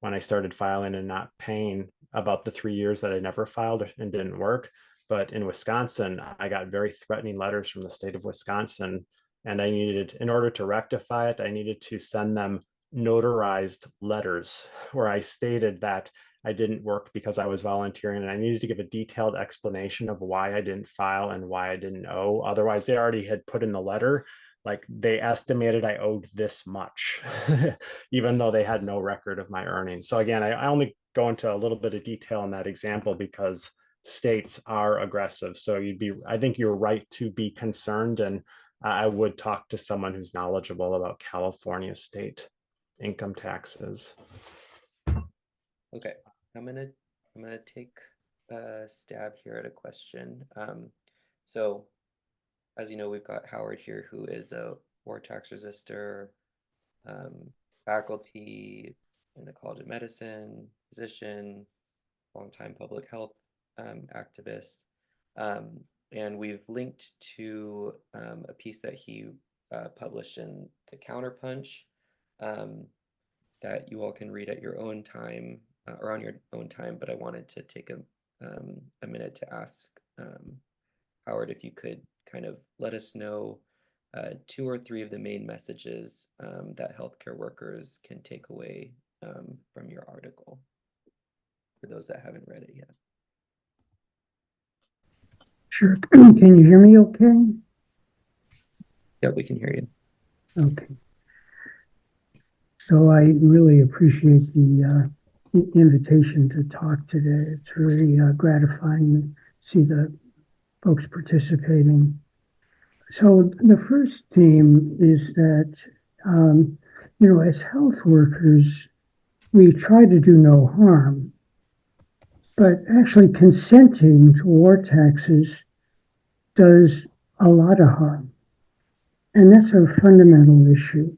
when I started filing and not paying about the 3 years that I never filed and didn't work. But in Wisconsin, I got very threatening letters from the state of Wisconsin, and I needed, in order to rectify it, I needed to send them notarized letters where I stated that I didn't work because I was volunteering, and I needed to give a detailed explanation of why I didn't file and why I didn't owe. Otherwise, they already had put in the letter, like they estimated I owed this much, even though they had no record of my earnings. So again, I only go into a little bit of detail in that example because states are aggressive. So I think you're right to be concerned, and I would talk to someone who's knowledgeable about California state income taxes. Okay, I'm gonna take a stab here at a question. So as you know, we've got Howard here, who is a war tax resistor, faculty in the College of Medicine, physician, longtime public health activist. And we've linked to a piece that he published in the Counterpunch that you all can read at your own time or on your own time. But I wanted to take a minute to ask Howard if you could kind of let us know 2 or 3 of the main messages that healthcare workers can take away from your article, for those that haven't read it yet. Sure. Can you hear me okay? Yep, we can hear you. Okay. So I really appreciate the invitation to talk today. It's very gratifying to see the folks participating. So the first theme is that, as health workers, we try to do no harm, but actually consenting to war taxes does a lot of harm. And that's a fundamental issue.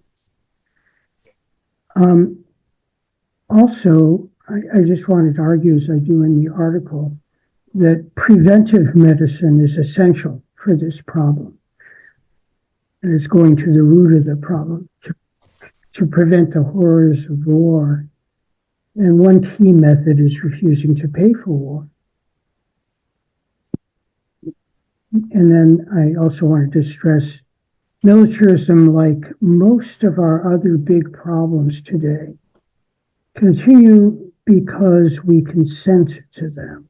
Also, I just wanted to argue, as I do in the article, that preventive medicine is essential for this problem. And it's going to the root of the problem to prevent the horrors of war. And one key method is refusing to pay for war. And then I also wanted to stress militarism, like most of our other big problems today, continue because we consent to them.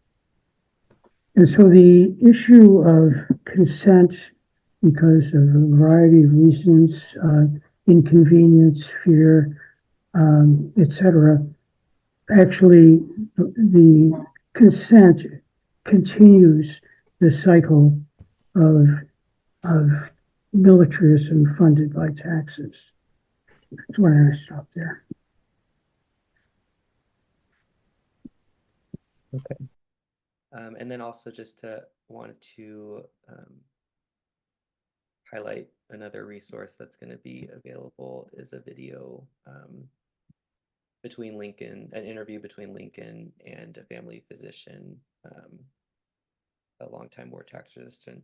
And so the issue of consent, because of a variety of reasons, inconvenience, fear, etc., actually the consent continues the cycle of militarism funded by taxes. That's why I stop there. Okay. And then also just wanted to highlight another resource that's going to be available is a video between Lincoln, an interview between Lincoln and a family physician, a longtime war tax resistant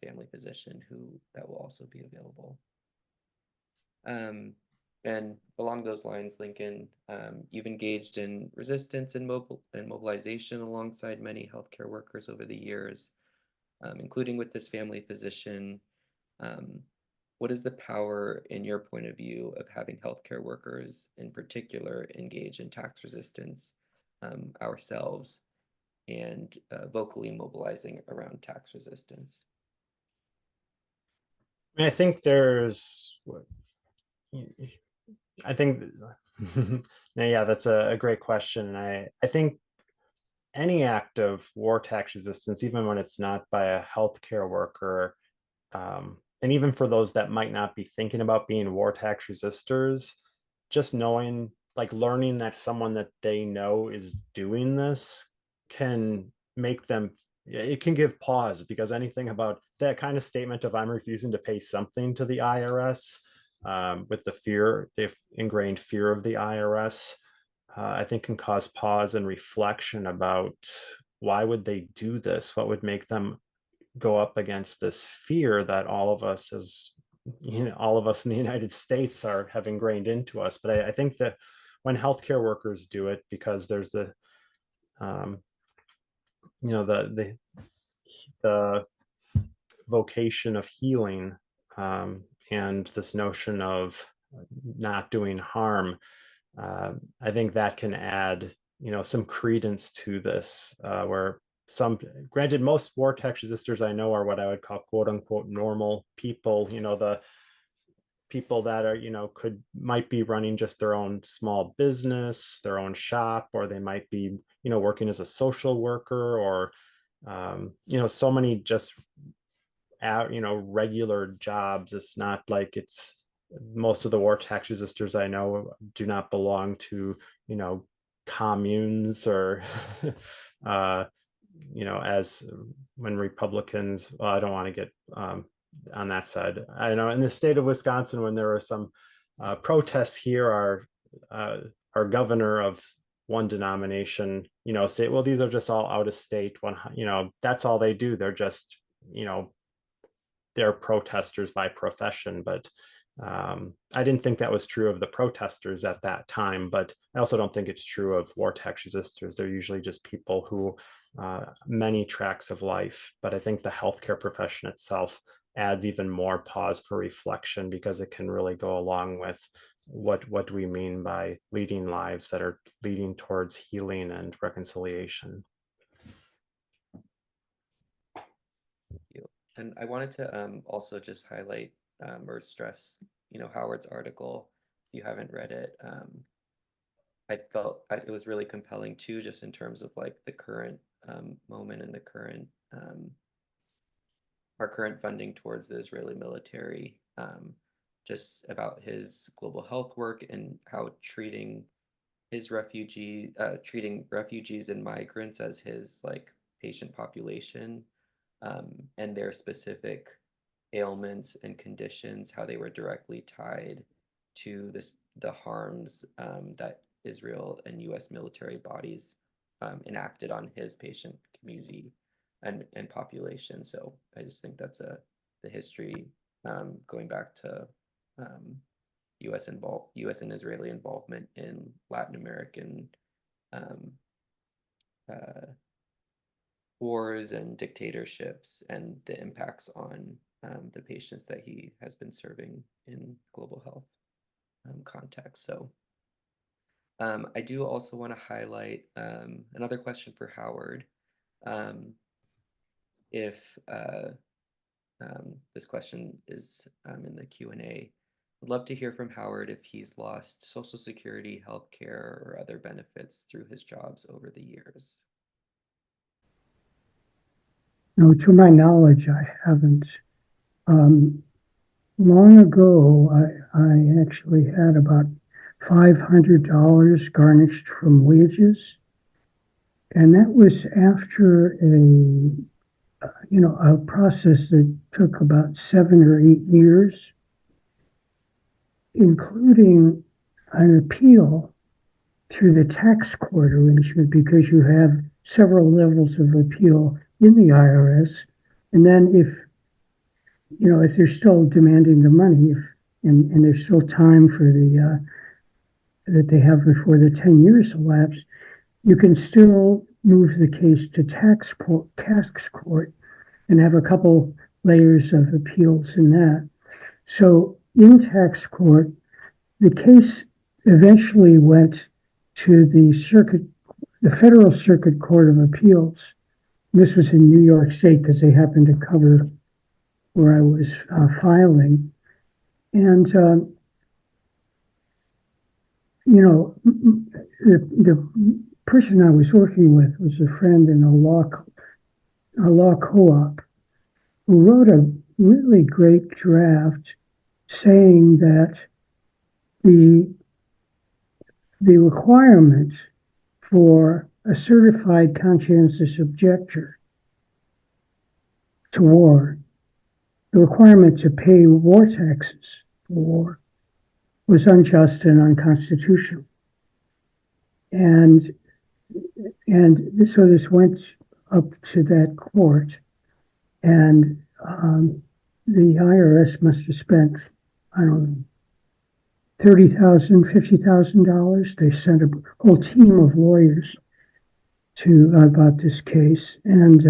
family physician that will also be available. And along those lines, Lincoln, you've engaged in resistance and mobilization alongside many healthcare workers over the years, including with this family physician. What is the power, in your point of view, of having healthcare workers in particular engage in tax resistance ourselves and vocally mobilizing around tax resistance? I think there's, I think, yeah, that's a great question. And I think any act of war tax resistance, even when it's not by a healthcare worker, and even for those that might not be thinking about being war tax resistors, just knowing, like learning that someone that they know is doing this can make them, it can give pause, because anything about that kind of statement of I'm refusing to pay something to the IRS, with the ingrained fear of the IRS, I think can cause pause and reflection about why would they do this? What would make them go up against this fear that all of us all of us in the United States have ingrained into us? But I think that when healthcare workers do it, because there's um, the vocation of healing, and this notion of not doing harm, I think that can add, some credence to this, where granted, most war tax resistors I know are what I would call quote unquote normal people, the people that are, might be running just their own small business, their own shop, or they might be, working as a social worker, or, so many just regular jobs. It's not like it's most of the war tax resistors I know do not belong to, communes, or as when Republicans, well, I don't want to get on that side. I know in the state of Wisconsin, when there were some protests here, our governor of one denomination, state, well, these are just all out of state one, that's all they do. They're just, they're protesters by profession. But I didn't think that was true of the protesters at that time, but I also don't think it's true of war tax resistors. They're usually just people who, many tracks of life. But I think the healthcare profession itself adds even more pause for reflection, because it can really go along with what do we mean by leading lives that are leading towards healing and reconciliation. And I wanted to also just highlight or stress, Howard's article. If you haven't read it, I felt it was really compelling too, just in terms of like the current moment and the current our current funding towards the Israeli military, just about his global health work and how treating refugees and migrants as his like patient population, and their specific ailments and conditions, how they were directly tied to the harms that Israel and U.S. military bodies enacted on his patient community and population. So I just think that's the history, going back to U.S. and Israeli involvement in Latin American wars and dictatorships, and the impacts on the patients that he has been serving in global health context. So I do also want to highlight another question for Howard. If this question is in the Q&A, I'd love to hear from Howard if he's lost Social Security, healthcare, or other benefits through his jobs over the years. No, to my knowledge, I haven't. Long ago, I actually had about $500 garnished from wages, and that was after a process that took about 7 or 8 years, including an appeal through the tax court arrangement because you have several levels of appeal in the IRS. And then if they're still demanding the money, and there's still time for that they have before the 10 years elapse, you can still move the case to tax court and have a couple layers of appeals in that. So in tax court, the case eventually went to the Federal Circuit Court of Appeals. This was in New York State because they happened to cover where I was filing. And, the person I was working with was a friend in a law co-op who wrote a really great draft saying that the requirement for a certified conscientious objector to war, the requirement to pay war taxes for war, was unjust and unconstitutional. And so this went up to that court, and the IRS must have spent, I don't know, $30,000, $50,000. They sent a whole team of lawyers to about this case, and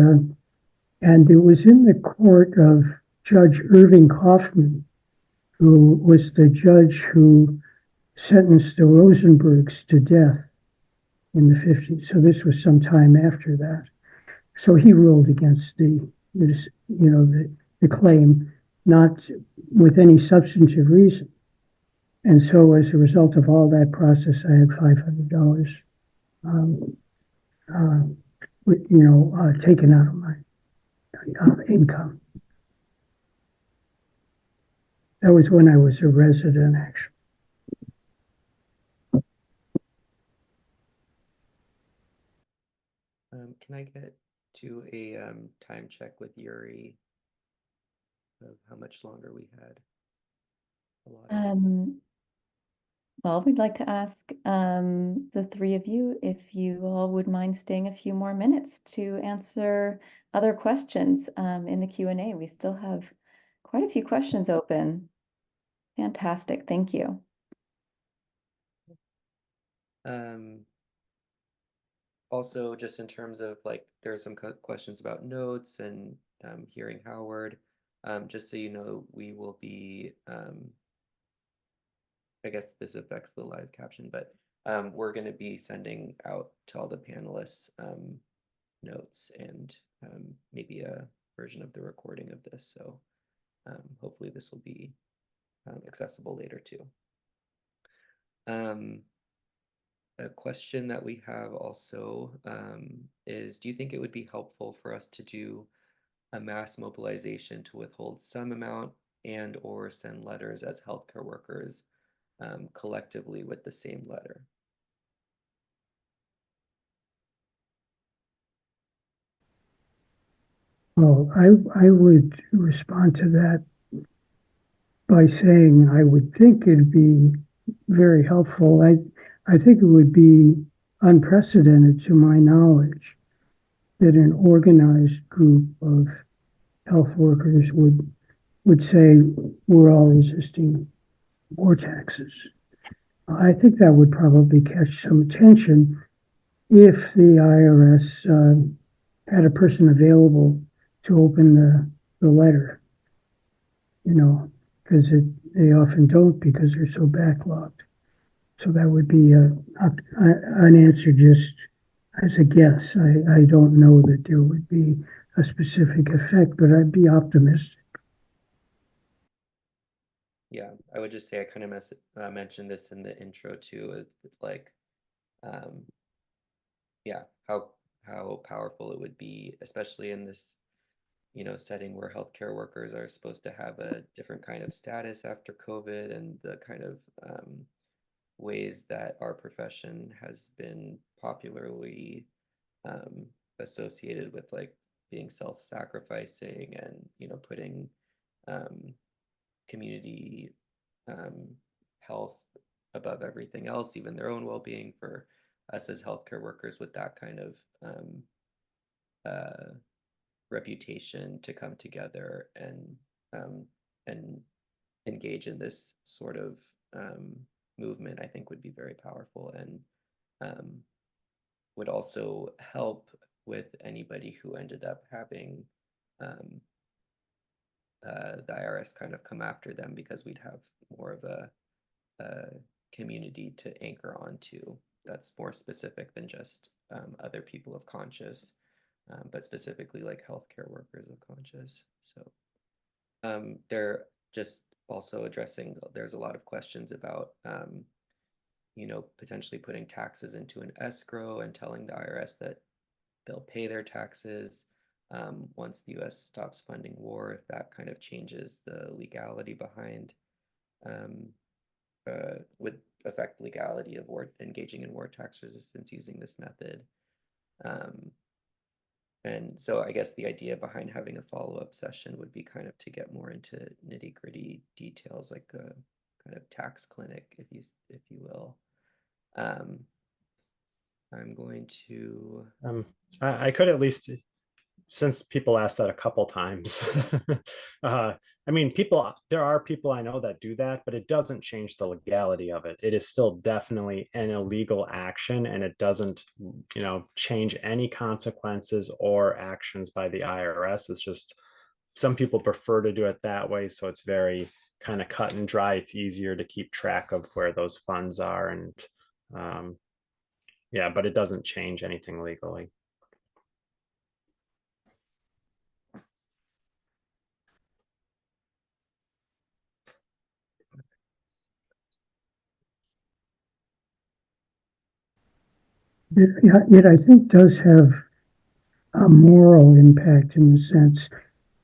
it was in the court of Judge Irving Kaufman, who was the judge who sentenced the Rosenbergs to death in the 50s. So this was some time after that. So he ruled against the claim, not with any substantive reason. And so as a result of all that process, I had $500, taken out of my income. That was when I was a resident, actually. Can I get to a time check with Yuri of how much longer we had allotted? Well, we'd like to ask the three of you if you all would mind staying a few more minutes to answer other questions in the Q&A. We still have quite a few questions open. Fantastic, thank you. Also, just in terms of like, there are some questions about notes and hearing Howard. Just so you know, we will be, I guess this affects the live caption, but we're going to be sending out to all the panelists notes and maybe a version of the recording of this. So hopefully this will be accessible later too. A question that we have also is, do you think it would be helpful for us to do a mass mobilization to withhold some amount and or send letters as healthcare workers collectively with the same letter? Well, I would respond to that by saying I would think it'd be very helpful. I think it would be unprecedented to my knowledge that an organized group of health workers would say we're all resisting war taxes. I think that would probably catch some attention if the IRS had a person available to open the letter, because they often don't because they're so backlogged. So that would be an answer just as a guess. I don't know that there would be a specific effect, but I'd be optimistic. Yeah, I would just say I kind of mentioned this in the intro too, like, yeah, how powerful it would be, especially in this, setting where healthcare workers are supposed to have a different kind of status after COVID, and the kind of ways that our profession has been popularly associated with like being self-sacrificing and putting community health above everything else, even their own well-being, for us as healthcare workers with that kind of reputation to come together and engage in this sort of movement, I think would be very powerful, and would also help with anybody who ended up having the IRS kind of come after them, because we'd have more of a community to anchor onto that's more specific than just other people of conscious, but specifically like healthcare workers of conscious. So they're just also addressing, there's a lot of questions about potentially putting taxes into an escrow and telling the IRS that they'll pay their taxes once the US stops funding war, if that kind of changes the legality behind, would affect legality of war, engaging in war tax resistance using this method. And so I guess the idea behind having a follow-up session would be kind of to get more into nitty-gritty details, like a kind of tax clinic, if you will. I'm going to. I could at least, since people asked that a couple times, I mean, there are people I know that do that, but it doesn't change the legality of it. It is still definitely an illegal action, and it doesn't, change any consequences or actions by the IRS. It's just some people prefer to do it that way, so it's very kind of cut and dry. It's easier to keep track of where those funds are, and yeah, but it doesn't change anything legally. It I think does have a moral impact, in the sense,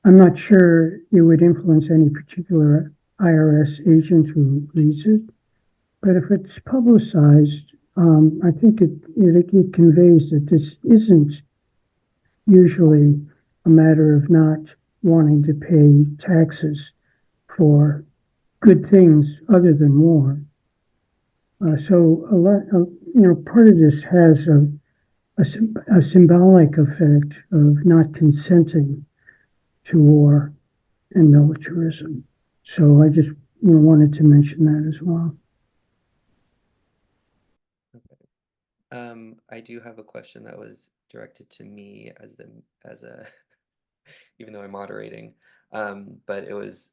I'm not sure it would influence any particular IRS agent who reads it, but if it's publicized, I think it conveys that this isn't usually a matter of not wanting to pay taxes for good things other than war. So a lot, part of this has a symbolic effect of not consenting to war and militarism. So I just wanted to mention that as well. Okay. I do have a question that was directed to me as a even though I'm moderating, but it was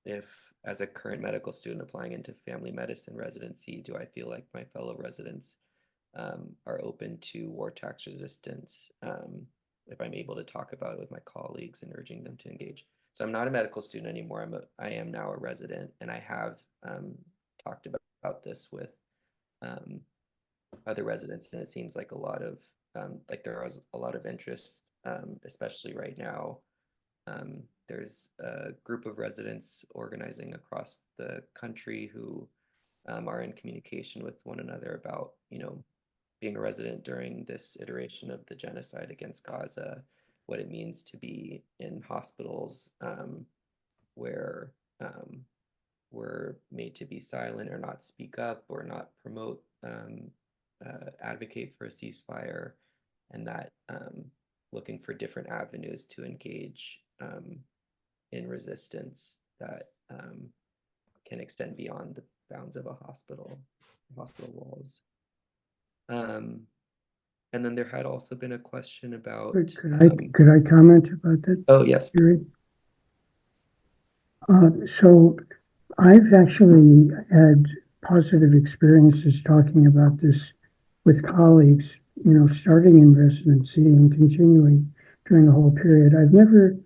if, as a current medical student applying into family medicine residency, do I feel like my fellow residents are open to war tax resistance, if I'm able to talk about it with my colleagues and urging them to engage. So I'm not a medical student anymore. I am now a resident, and I have talked about this with other residents, and it seems like a lot of like there is a lot of interest, especially right now. There's a group of residents organizing across the country who are in communication with one another about, being a resident during this iteration of the genocide against Gaza, what it means to be in hospitals where we're made to be silent or not speak up or not promote, advocate for a ceasefire, and that looking for different avenues to engage in resistance that can extend beyond the bounds of a hospital walls. And then there had also been a question about. Could I comment about that? Oh, yes. So I've actually had positive experiences talking about this with colleagues, starting in residency and continuing during the whole period. I've never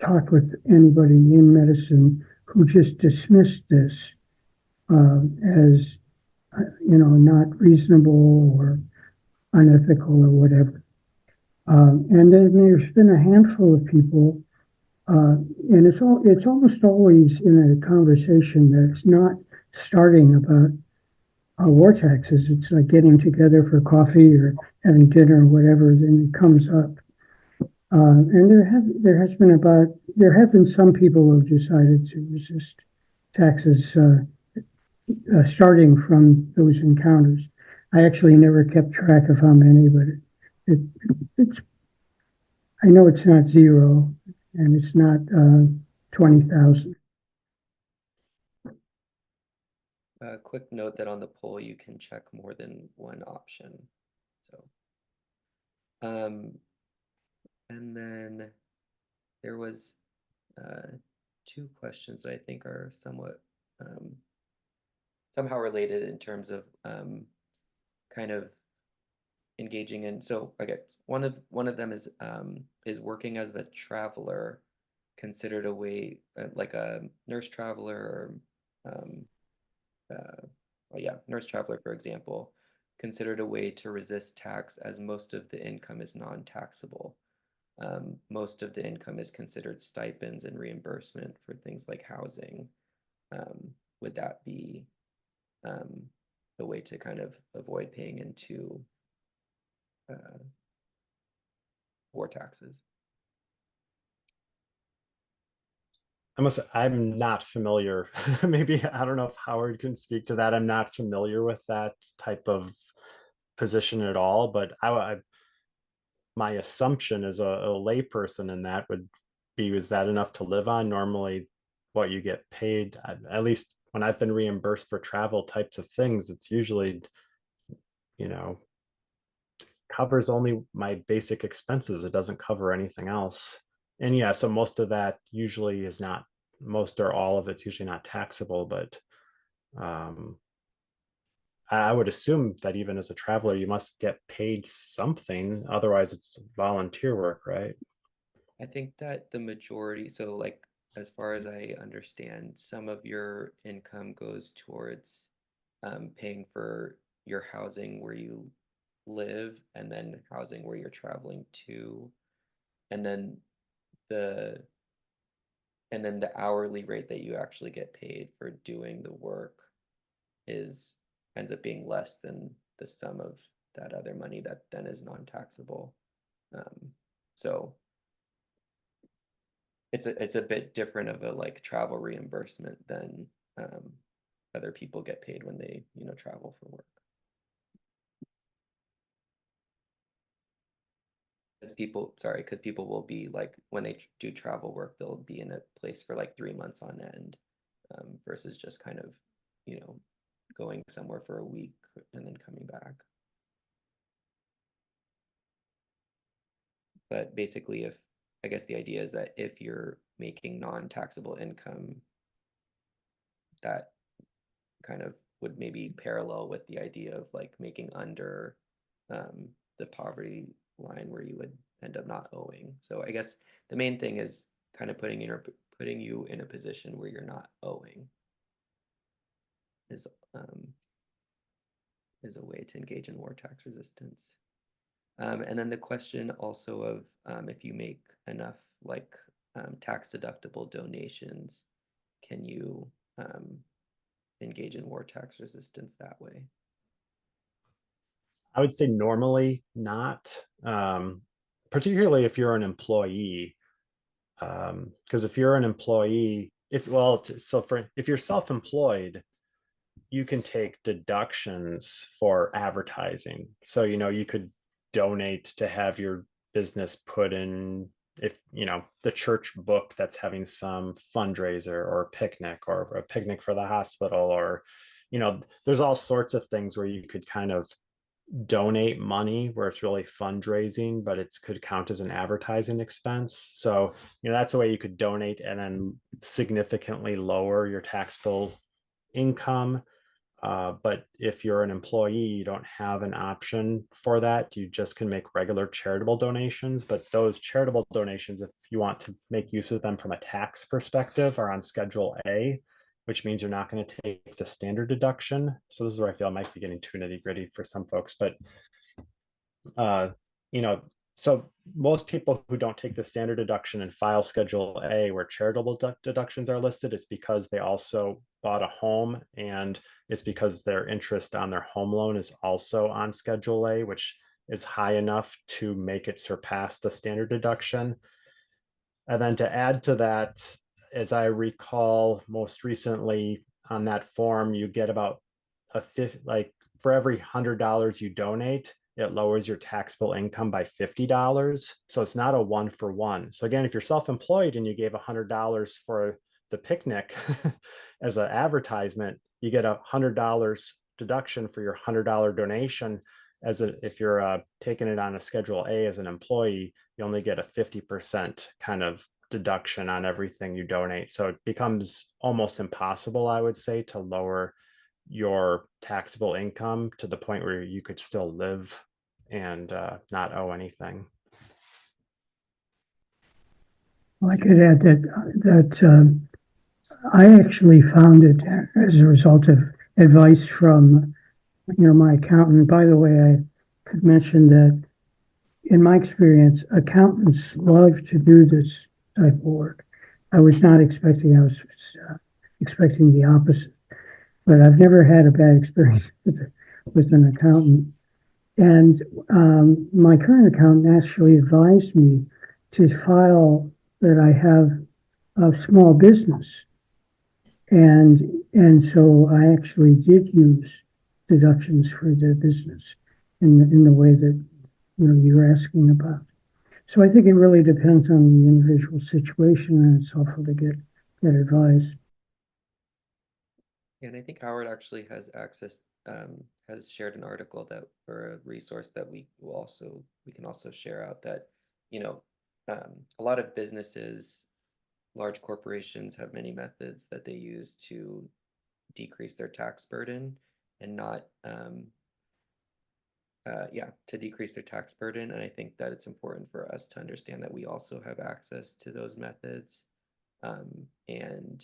talked with anybody in medicine who just dismissed this as, not reasonable or unethical or whatever. And then there's been a handful of people, and it's almost always in a conversation that's not starting about war taxes. It's like getting together for coffee or having dinner or whatever, then it comes up. And there have been some people who have decided to resist taxes starting from those encounters. I actually never kept track of how many, but it's I know it's not zero, and it's not 20,000. A quick note that on the poll you can check more than one option. So, and then there was two questions that I think are somewhat somehow related in terms of kind of engaging in. So okay, one of them is working as a traveler considered a way like a nurse traveler or well, yeah, nurse traveler, for example, considered a way to resist tax as most of the income is non-taxable. Most of the income is considered stipends and reimbursement for things like housing. Would that be the way to kind of avoid paying into war taxes? I'm not familiar. Maybe I don't know if Howard can speak to that. I'm not familiar with that type of position at all, but my assumption as a layperson in that would be, is that enough to live on? Normally, what you get paid, at least when I've been reimbursed for travel types of things, it's usually, you know, covers only my basic expenses. It doesn't cover anything else. And yeah, so most of that usually is not, most or all of it's usually not taxable, but um, I would assume that even as a traveler, you must get paid something. Otherwise, it's volunteer work, right? I think that the majority, so like as far as I understand, some of your income goes towards paying for your housing where you live and then housing where you're traveling to. And then the the hourly rate that you actually get paid for doing the work is ends up being less than the sum of that other money that then is non-taxable. So it's a bit different of a like travel reimbursement than other people get paid when they travel for work. Because people will be like when they do travel work, they'll be in a place for like 3 months on end, versus just kind of you know going somewhere for a week and then coming back. But basically, if I guess the idea is that if you're making non-taxable income, that kind of would maybe parallel with the idea of like making under the poverty line where you would end up not owing. So I guess the main thing is kind of putting you in a position where you're not owing is is a way to engage in war tax resistance. And then the question also of if you make enough like tax deductible donations, can you engage in war tax resistance that way? I would say normally not, particularly if you're an employee. Because if you're an employee, if you're self-employed, you can take deductions for advertising. So, you could donate to have your business put in, if, the church book that's having some fundraiser or a picnic for the hospital, or, there's all sorts of things where you could kind of donate money where it's really fundraising, but it could count as an advertising expense. So, that's a way you could donate and then significantly lower your taxable income. But if you're an employee, you don't have an option for that. You just can make regular charitable donations. But those charitable donations, if you want to make use of them from a tax perspective, are on Schedule A, which means you're not going to take the standard deduction. So this is where I feel I might be getting too nitty gritty for some folks, but you know, so most people who don't take the standard deduction and file Schedule A where charitable deductions are listed, it's because they also bought a home, and it's because their interest on their home loan is also on Schedule A, which is high enough to make it surpass the standard deduction. And then to add to that, as I recall, most recently, on that form, you get about a fifth, like for every $100 you donate, it lowers your taxable income by $50. So it's not a 1-for-1. So again, if you're self-employed and you gave $100 for the picnic as an advertisement, you get $100 deduction for your $100 donation. If you're taking it on a Schedule A as an employee, you only get a 50% kind of deduction on everything you donate. So it becomes almost impossible, I would say, to lower your taxable income to the point where you could still live and not owe anything. Well, I could add that I actually found it as a result of advice from, my accountant. By the way, I could mention that in my experience, accountants love to do this type of work. I was expecting the opposite, but I've never had a bad experience with an accountant. And my current accountant actually advised me to file that I have a small business. And so I actually did use deductions for the business in the way that you're asking about. So I think it really depends on the individual situation, and it's helpful to get advice. And I think Howard actually has access, has shared an article that, or a resource that we can also share out that, a lot of businesses, large corporations have many methods that they use to decrease their tax burden and not, to decrease their tax burden. And I think that it's important for us to understand that we also have access to those methods, and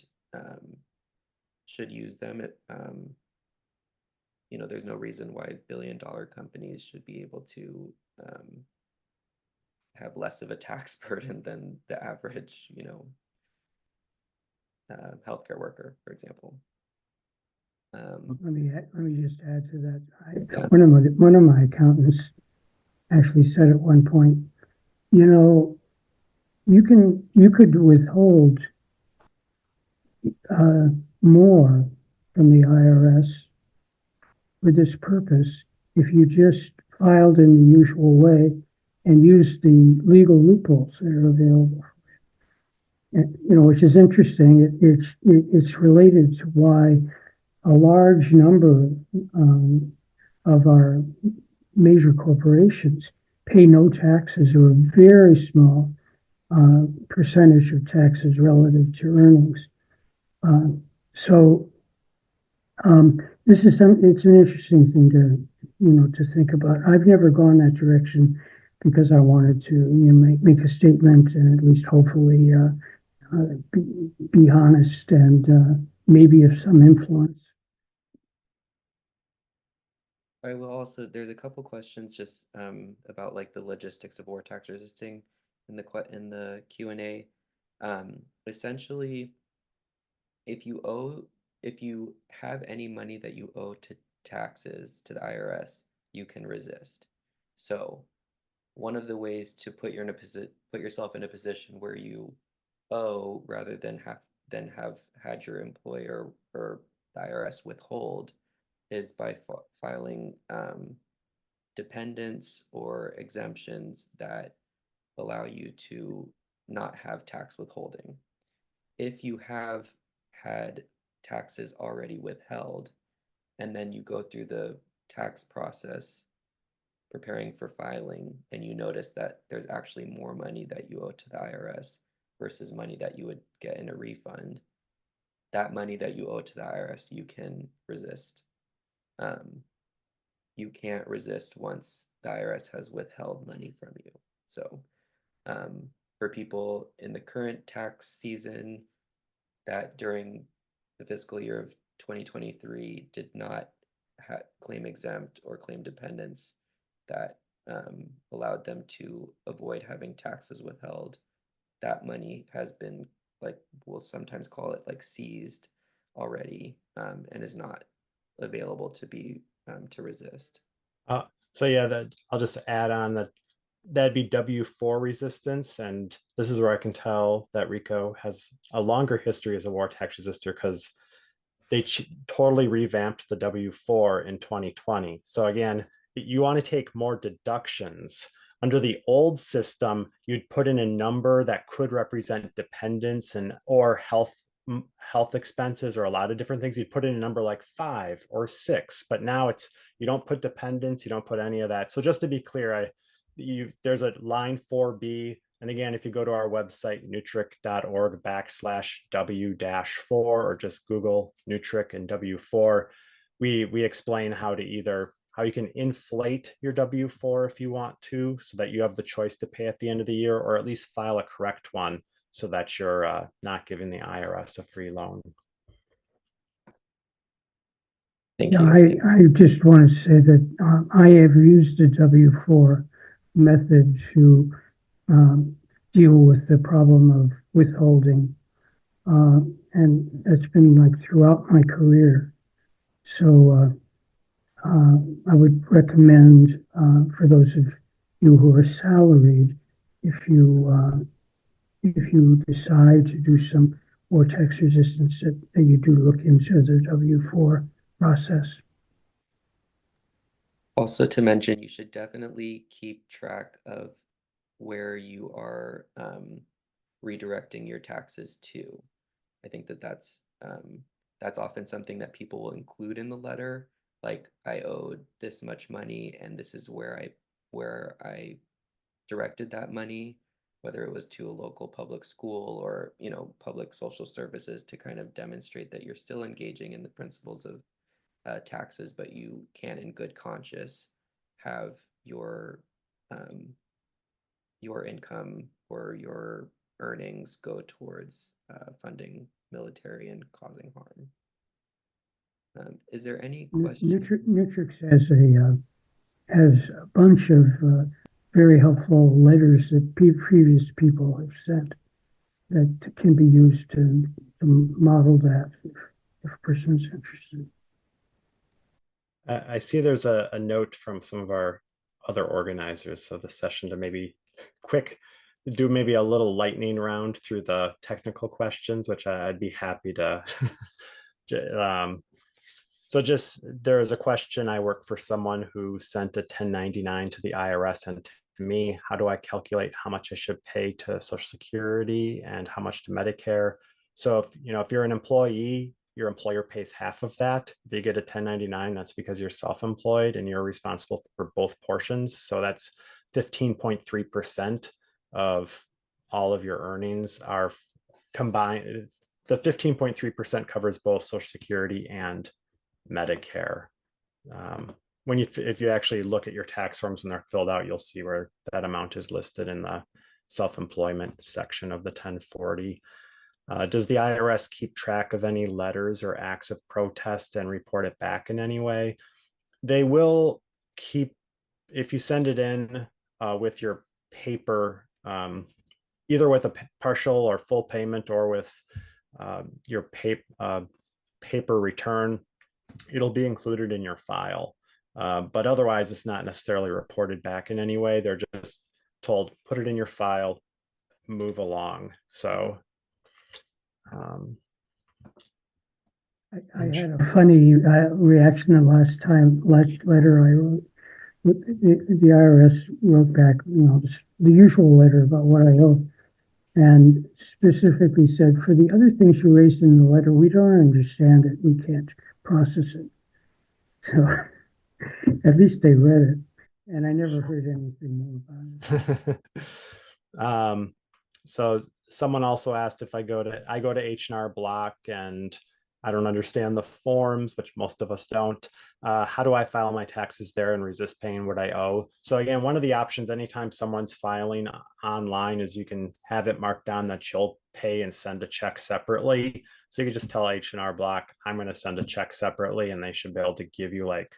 should use them. There's no reason why billion-dollar companies should be able to have less of a tax burden than the average, healthcare worker, for example. Let me just add to that. Yeah. One of my accountants actually said at one point, you could withhold more from the IRS for this purpose if you just filed in the usual way and used the legal loopholes that are available. And, which is interesting. It's related to why a large number of our major corporations pay no taxes or a very small percentage of taxes relative to earnings. So it's an interesting thing to think about. I've never gone that direction because I wanted to make a statement and at least hopefully be honest and maybe of some influence. I will also, there's a couple questions just about like the logistics of war tax resisting in the Q&A. Essentially, if you have any money that you owe to taxes to the IRS, you can resist. So one of the ways to put yourself in a position where you owe rather than have had your employer or the IRS withhold is by filing dependents or exemptions that allow you to not have tax withholding. If you have had taxes already withheld and then you go through the tax process preparing for filing and you notice that there's actually more money that you owe to the IRS versus money that you would get in a refund, that money that you owe to the IRS, you can resist. You can't resist once the IRS has withheld money from you. So for people in the current tax season that during the fiscal year of 2023 did not claim exempt or claim dependents that allowed them to avoid having taxes withheld, that money has been, like, we'll sometimes call it like seized already, and is not available to be to resist. So yeah, I'll just add on that'd be W-4 resistance, and this is where I can tell that RICO has a longer history as a war tax resistor because they totally revamped the W-4 in 2020. So again, you want to take more deductions. Under the old system, you'd put in a number that could represent dependents and or health expenses or a lot of different things. You'd put in a number like 5 or 6, but now it's you don't put dependents, you don't put any of that. So just to be clear, there's a line 4B. And again, if you go to our website, nutric.org/W-4, or just Google Nutric and W-4, we explain how you can inflate your W-4 if you want to, so that you have the choice to pay at the end of the year, or at least file a correct one so that you're not giving the IRS a free loan. Thank Yeah, you. I just want to say that I have used the W-4 method to deal with the problem of withholding, and that's been like throughout my career. So I would recommend for those of you who are salaried, if you decide to do some more tax resistance, that you do look into the W-4 process. Also to mention, you should definitely keep track of where you are redirecting your taxes to. I think that that's often something that people will include in the letter. Like, I owed this much money, and this is where I directed that money, whether it was to a local public school or, public social services, to kind of demonstrate that you're still engaging in the principles of taxes, but you can, in good conscience, have your income or your earnings go towards funding military and causing harm. Is there any question? Nutrix has a bunch of very helpful letters that previous people have sent that can be used to model that if a person's interested. I see there's a note from some of our other organizers of the session to maybe do maybe a little lightning round through the technical questions, which I'd be happy to. So there's a question. I work for someone who sent a 1099 to the IRS and to me. How do I calculate how much I should pay to Social Security and how much to Medicare? So if you're an employee, your employer pays half of that. If you get a 1099, that's because you're self-employed and you're responsible for both portions. So that's 15.3% of all of your earnings are combined. The 15.3% covers both Social Security and Medicare. If you actually look at your tax forms when they're filled out, you'll see where that amount is listed in the self-employment section of the 1040. Does the IRS keep track of any letters or acts of protest and report it back in any way? They will keep, if you send it in with your paper, either with a partial or full payment or with your paper return, it'll be included in your file. But otherwise, it's not necessarily reported back in any way. They're just told, put it in your file, move along. So I had a funny reaction the last letter I wrote. The IRS wrote back, the usual letter about what I owe, and specifically said, for the other things you raised in the letter, we don't understand it. We can't process it. So at least they read it, and I never heard anything more about it. So someone also asked if I go to H&R Block and I don't understand the forms, which most of us don't. How do I file my taxes there and resist paying what I owe? So again, one of the options anytime someone's filing online is you can have it marked down that you'll pay and send a check separately. So you can just tell H&R Block, I'm going to send a check separately, and they should be able to give you like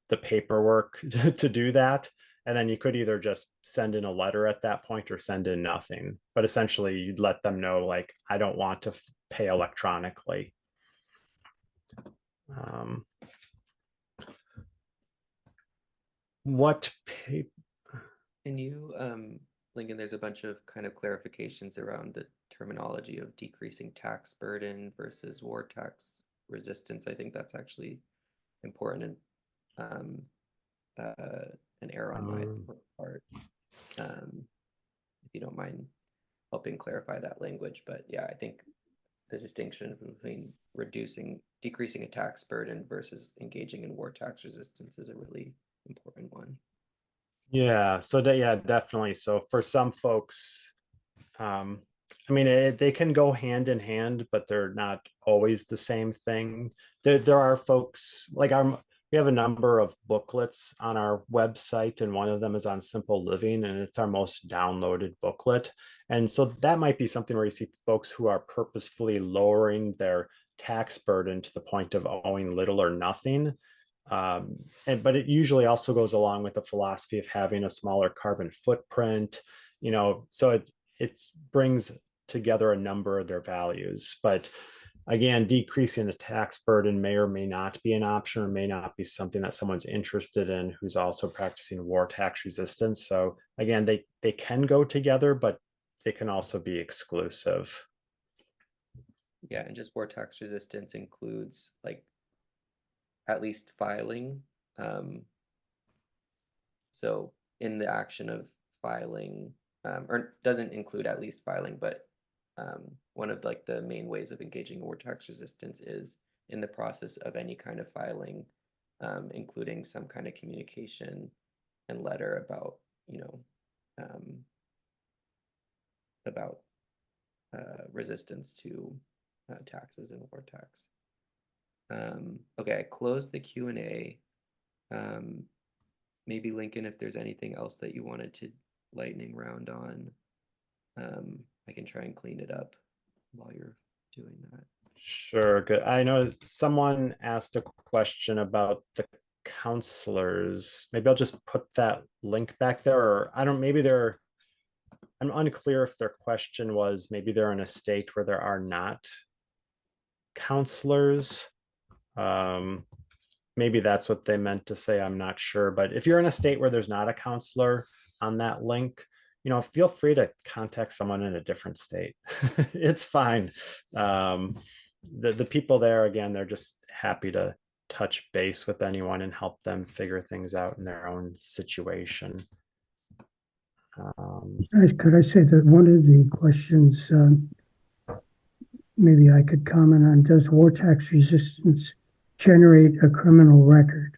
the paperwork to do that. And then you could either just send in a letter at that point or send in nothing. But essentially, you'd let them know, like, I don't want to pay electronically. Can you, Lincoln, there's a bunch of kind of clarifications around the terminology of decreasing tax burden versus war tax resistance. I think that's actually important, and an error on my part. If you don't mind helping clarify that language, but yeah, I think the distinction between decreasing a tax burden versus engaging in war tax resistance is a really important one. Yeah, so yeah, definitely. So for some folks, I mean, they can go hand in hand, but they're not always the same thing. There are folks like we have a number of booklets on our website, and one of them is on simple living, and it's our most downloaded booklet. And so that might be something where you see folks who are purposefully lowering their tax burden to the point of owing little or nothing. But it usually also goes along with the philosophy of having a smaller carbon footprint, so it brings together a number of their values. But again, decreasing the tax burden may or may not be an option, or may not be something that someone's interested in who's also practicing war tax resistance. So again, they can go together, but they can also be exclusive. Yeah, and just war tax resistance includes like at least filing. So in the action of filing, or doesn't include at least filing, but one of like the main ways of engaging war tax resistance is in the process of any kind of filing, including some kind of communication and letter about, about resistance to taxes and war tax. Okay, I closed the Q&A. Maybe Lincoln, if there's anything else that you wanted to lightning round on, I can try and clean it up while you're doing that. Sure, good. I know someone asked a question about the counselors. Maybe I'll just put that link back there, or I'm unclear if their question was maybe they're in a state where there are not counselors. Maybe that's what they meant to say. I'm not sure. But if you're in a state where there's not a counselor on that link, feel free to contact someone in a different state. It's fine. The people there, again, they're just happy to touch base with anyone and help them figure things out in their own situation. Could I say that one of the questions maybe I could comment on, does war tax resistance generate a criminal record?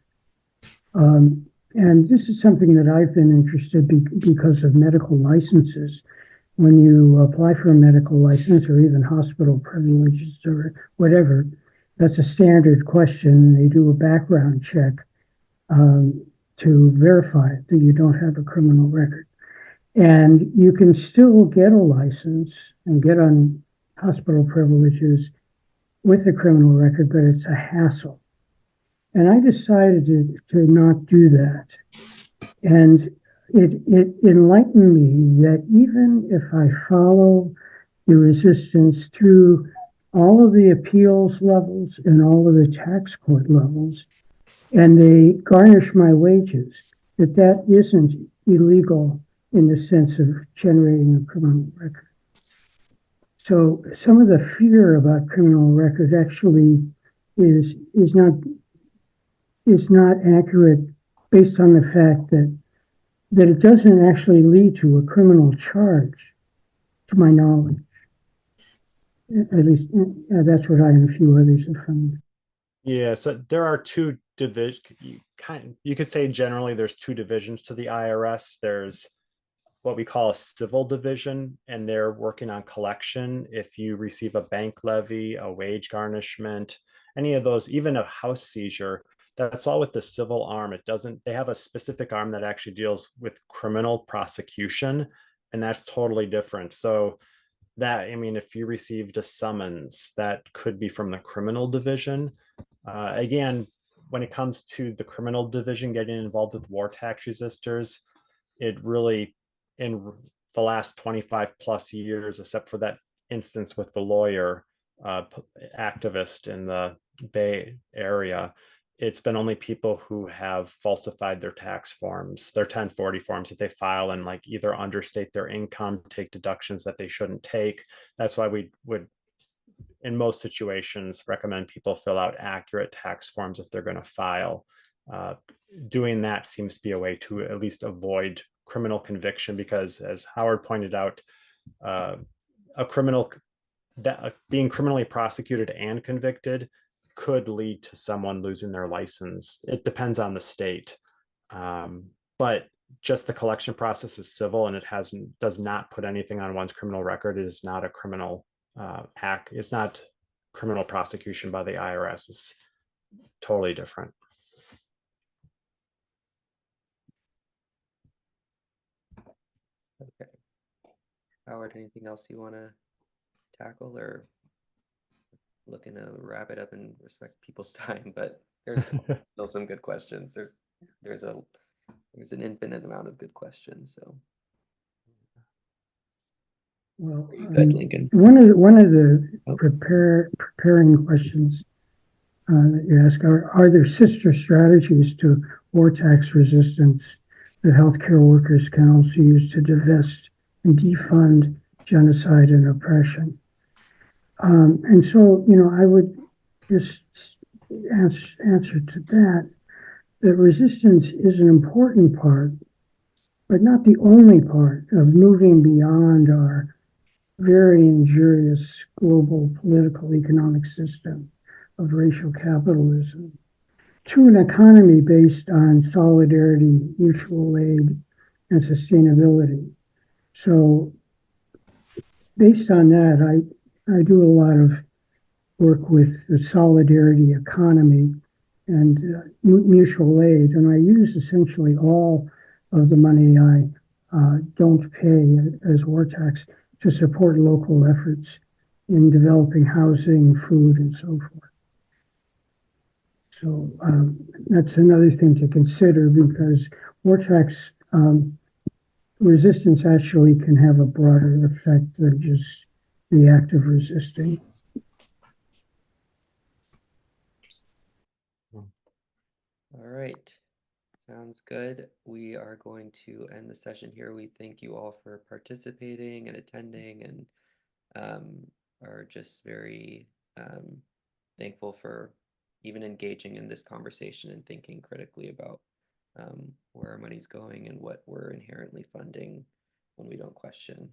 And this is something that I've been interested because of medical licenses. When you apply for a medical license or even hospital privileges or whatever, that's a standard question. They do a background check to verify that you don't have a criminal record. And you can still get a license and get on hospital privileges with a criminal record, but it's a hassle. And I decided to not do that. And it enlightened me that even if I follow the resistance through all of the appeals levels and all of the tax court levels, and they garnish my wages, that isn't illegal in the sense of generating a criminal record. So some of the fear about criminal record actually is not accurate based on the fact that it doesn't actually lead to a criminal charge, to my knowledge. At least that's what I and a few others have found. Yeah, so there are two divisions. You could say generally there's two divisions to the IRS. There's what we call a civil division, and they're working on collection. If you receive a bank levy, a wage garnishment, any of those, even a house seizure, that's all with the civil arm. They have a specific arm that actually deals with criminal prosecution, and that's totally different. So if you received a summons, that could be from the criminal division. Again, when it comes to the criminal division getting involved with war tax resistors, it really, in the last 25 plus years, except for that instance with the lawyer activist in the Bay Area, it's been only people who have falsified their tax forms, their 1040 forms that they file, and like either understate their income, take deductions that they shouldn't take. That's why we would in most situations, recommend people fill out accurate tax forms if they're going to file. Doing that seems to be a way to at least avoid criminal conviction, because as Howard pointed out, a criminal being criminally prosecuted and convicted could lead to someone losing their license. It depends on the state. But just the collection process is civil, and it does not put anything on one's criminal record. It is not a criminal act. It's not criminal prosecution by the IRS. It's totally different. Okay. Howard, anything else you want to tackle, or looking to wrap it up and respect people's time? But there's still some good questions. There's an infinite amount of good questions. So Well, are you good, Lincoln? one of the preparing questions that you ask are there sister strategies to war tax resistance that healthcare workers can also use to divest and defund genocide and oppression? And so, I would just answer to that resistance is an important part, but not the only part of moving beyond our very injurious global political economic system of racial capitalism to an economy based on solidarity, mutual aid, and sustainability. So based on that, I do a lot of work with the solidarity economy and mutual aid, and I use essentially all of the money I don't pay as war tax to support local efforts in developing housing, food, and so forth. So that's another thing to consider, because war tax resistance actually can have a broader effect than just the act of resisting. All right. Sounds good. We are going to end the session here. We thank you all for participating and attending, and are just very thankful for even engaging in this conversation and thinking critically about where our money's going and what we're inherently funding when we don't question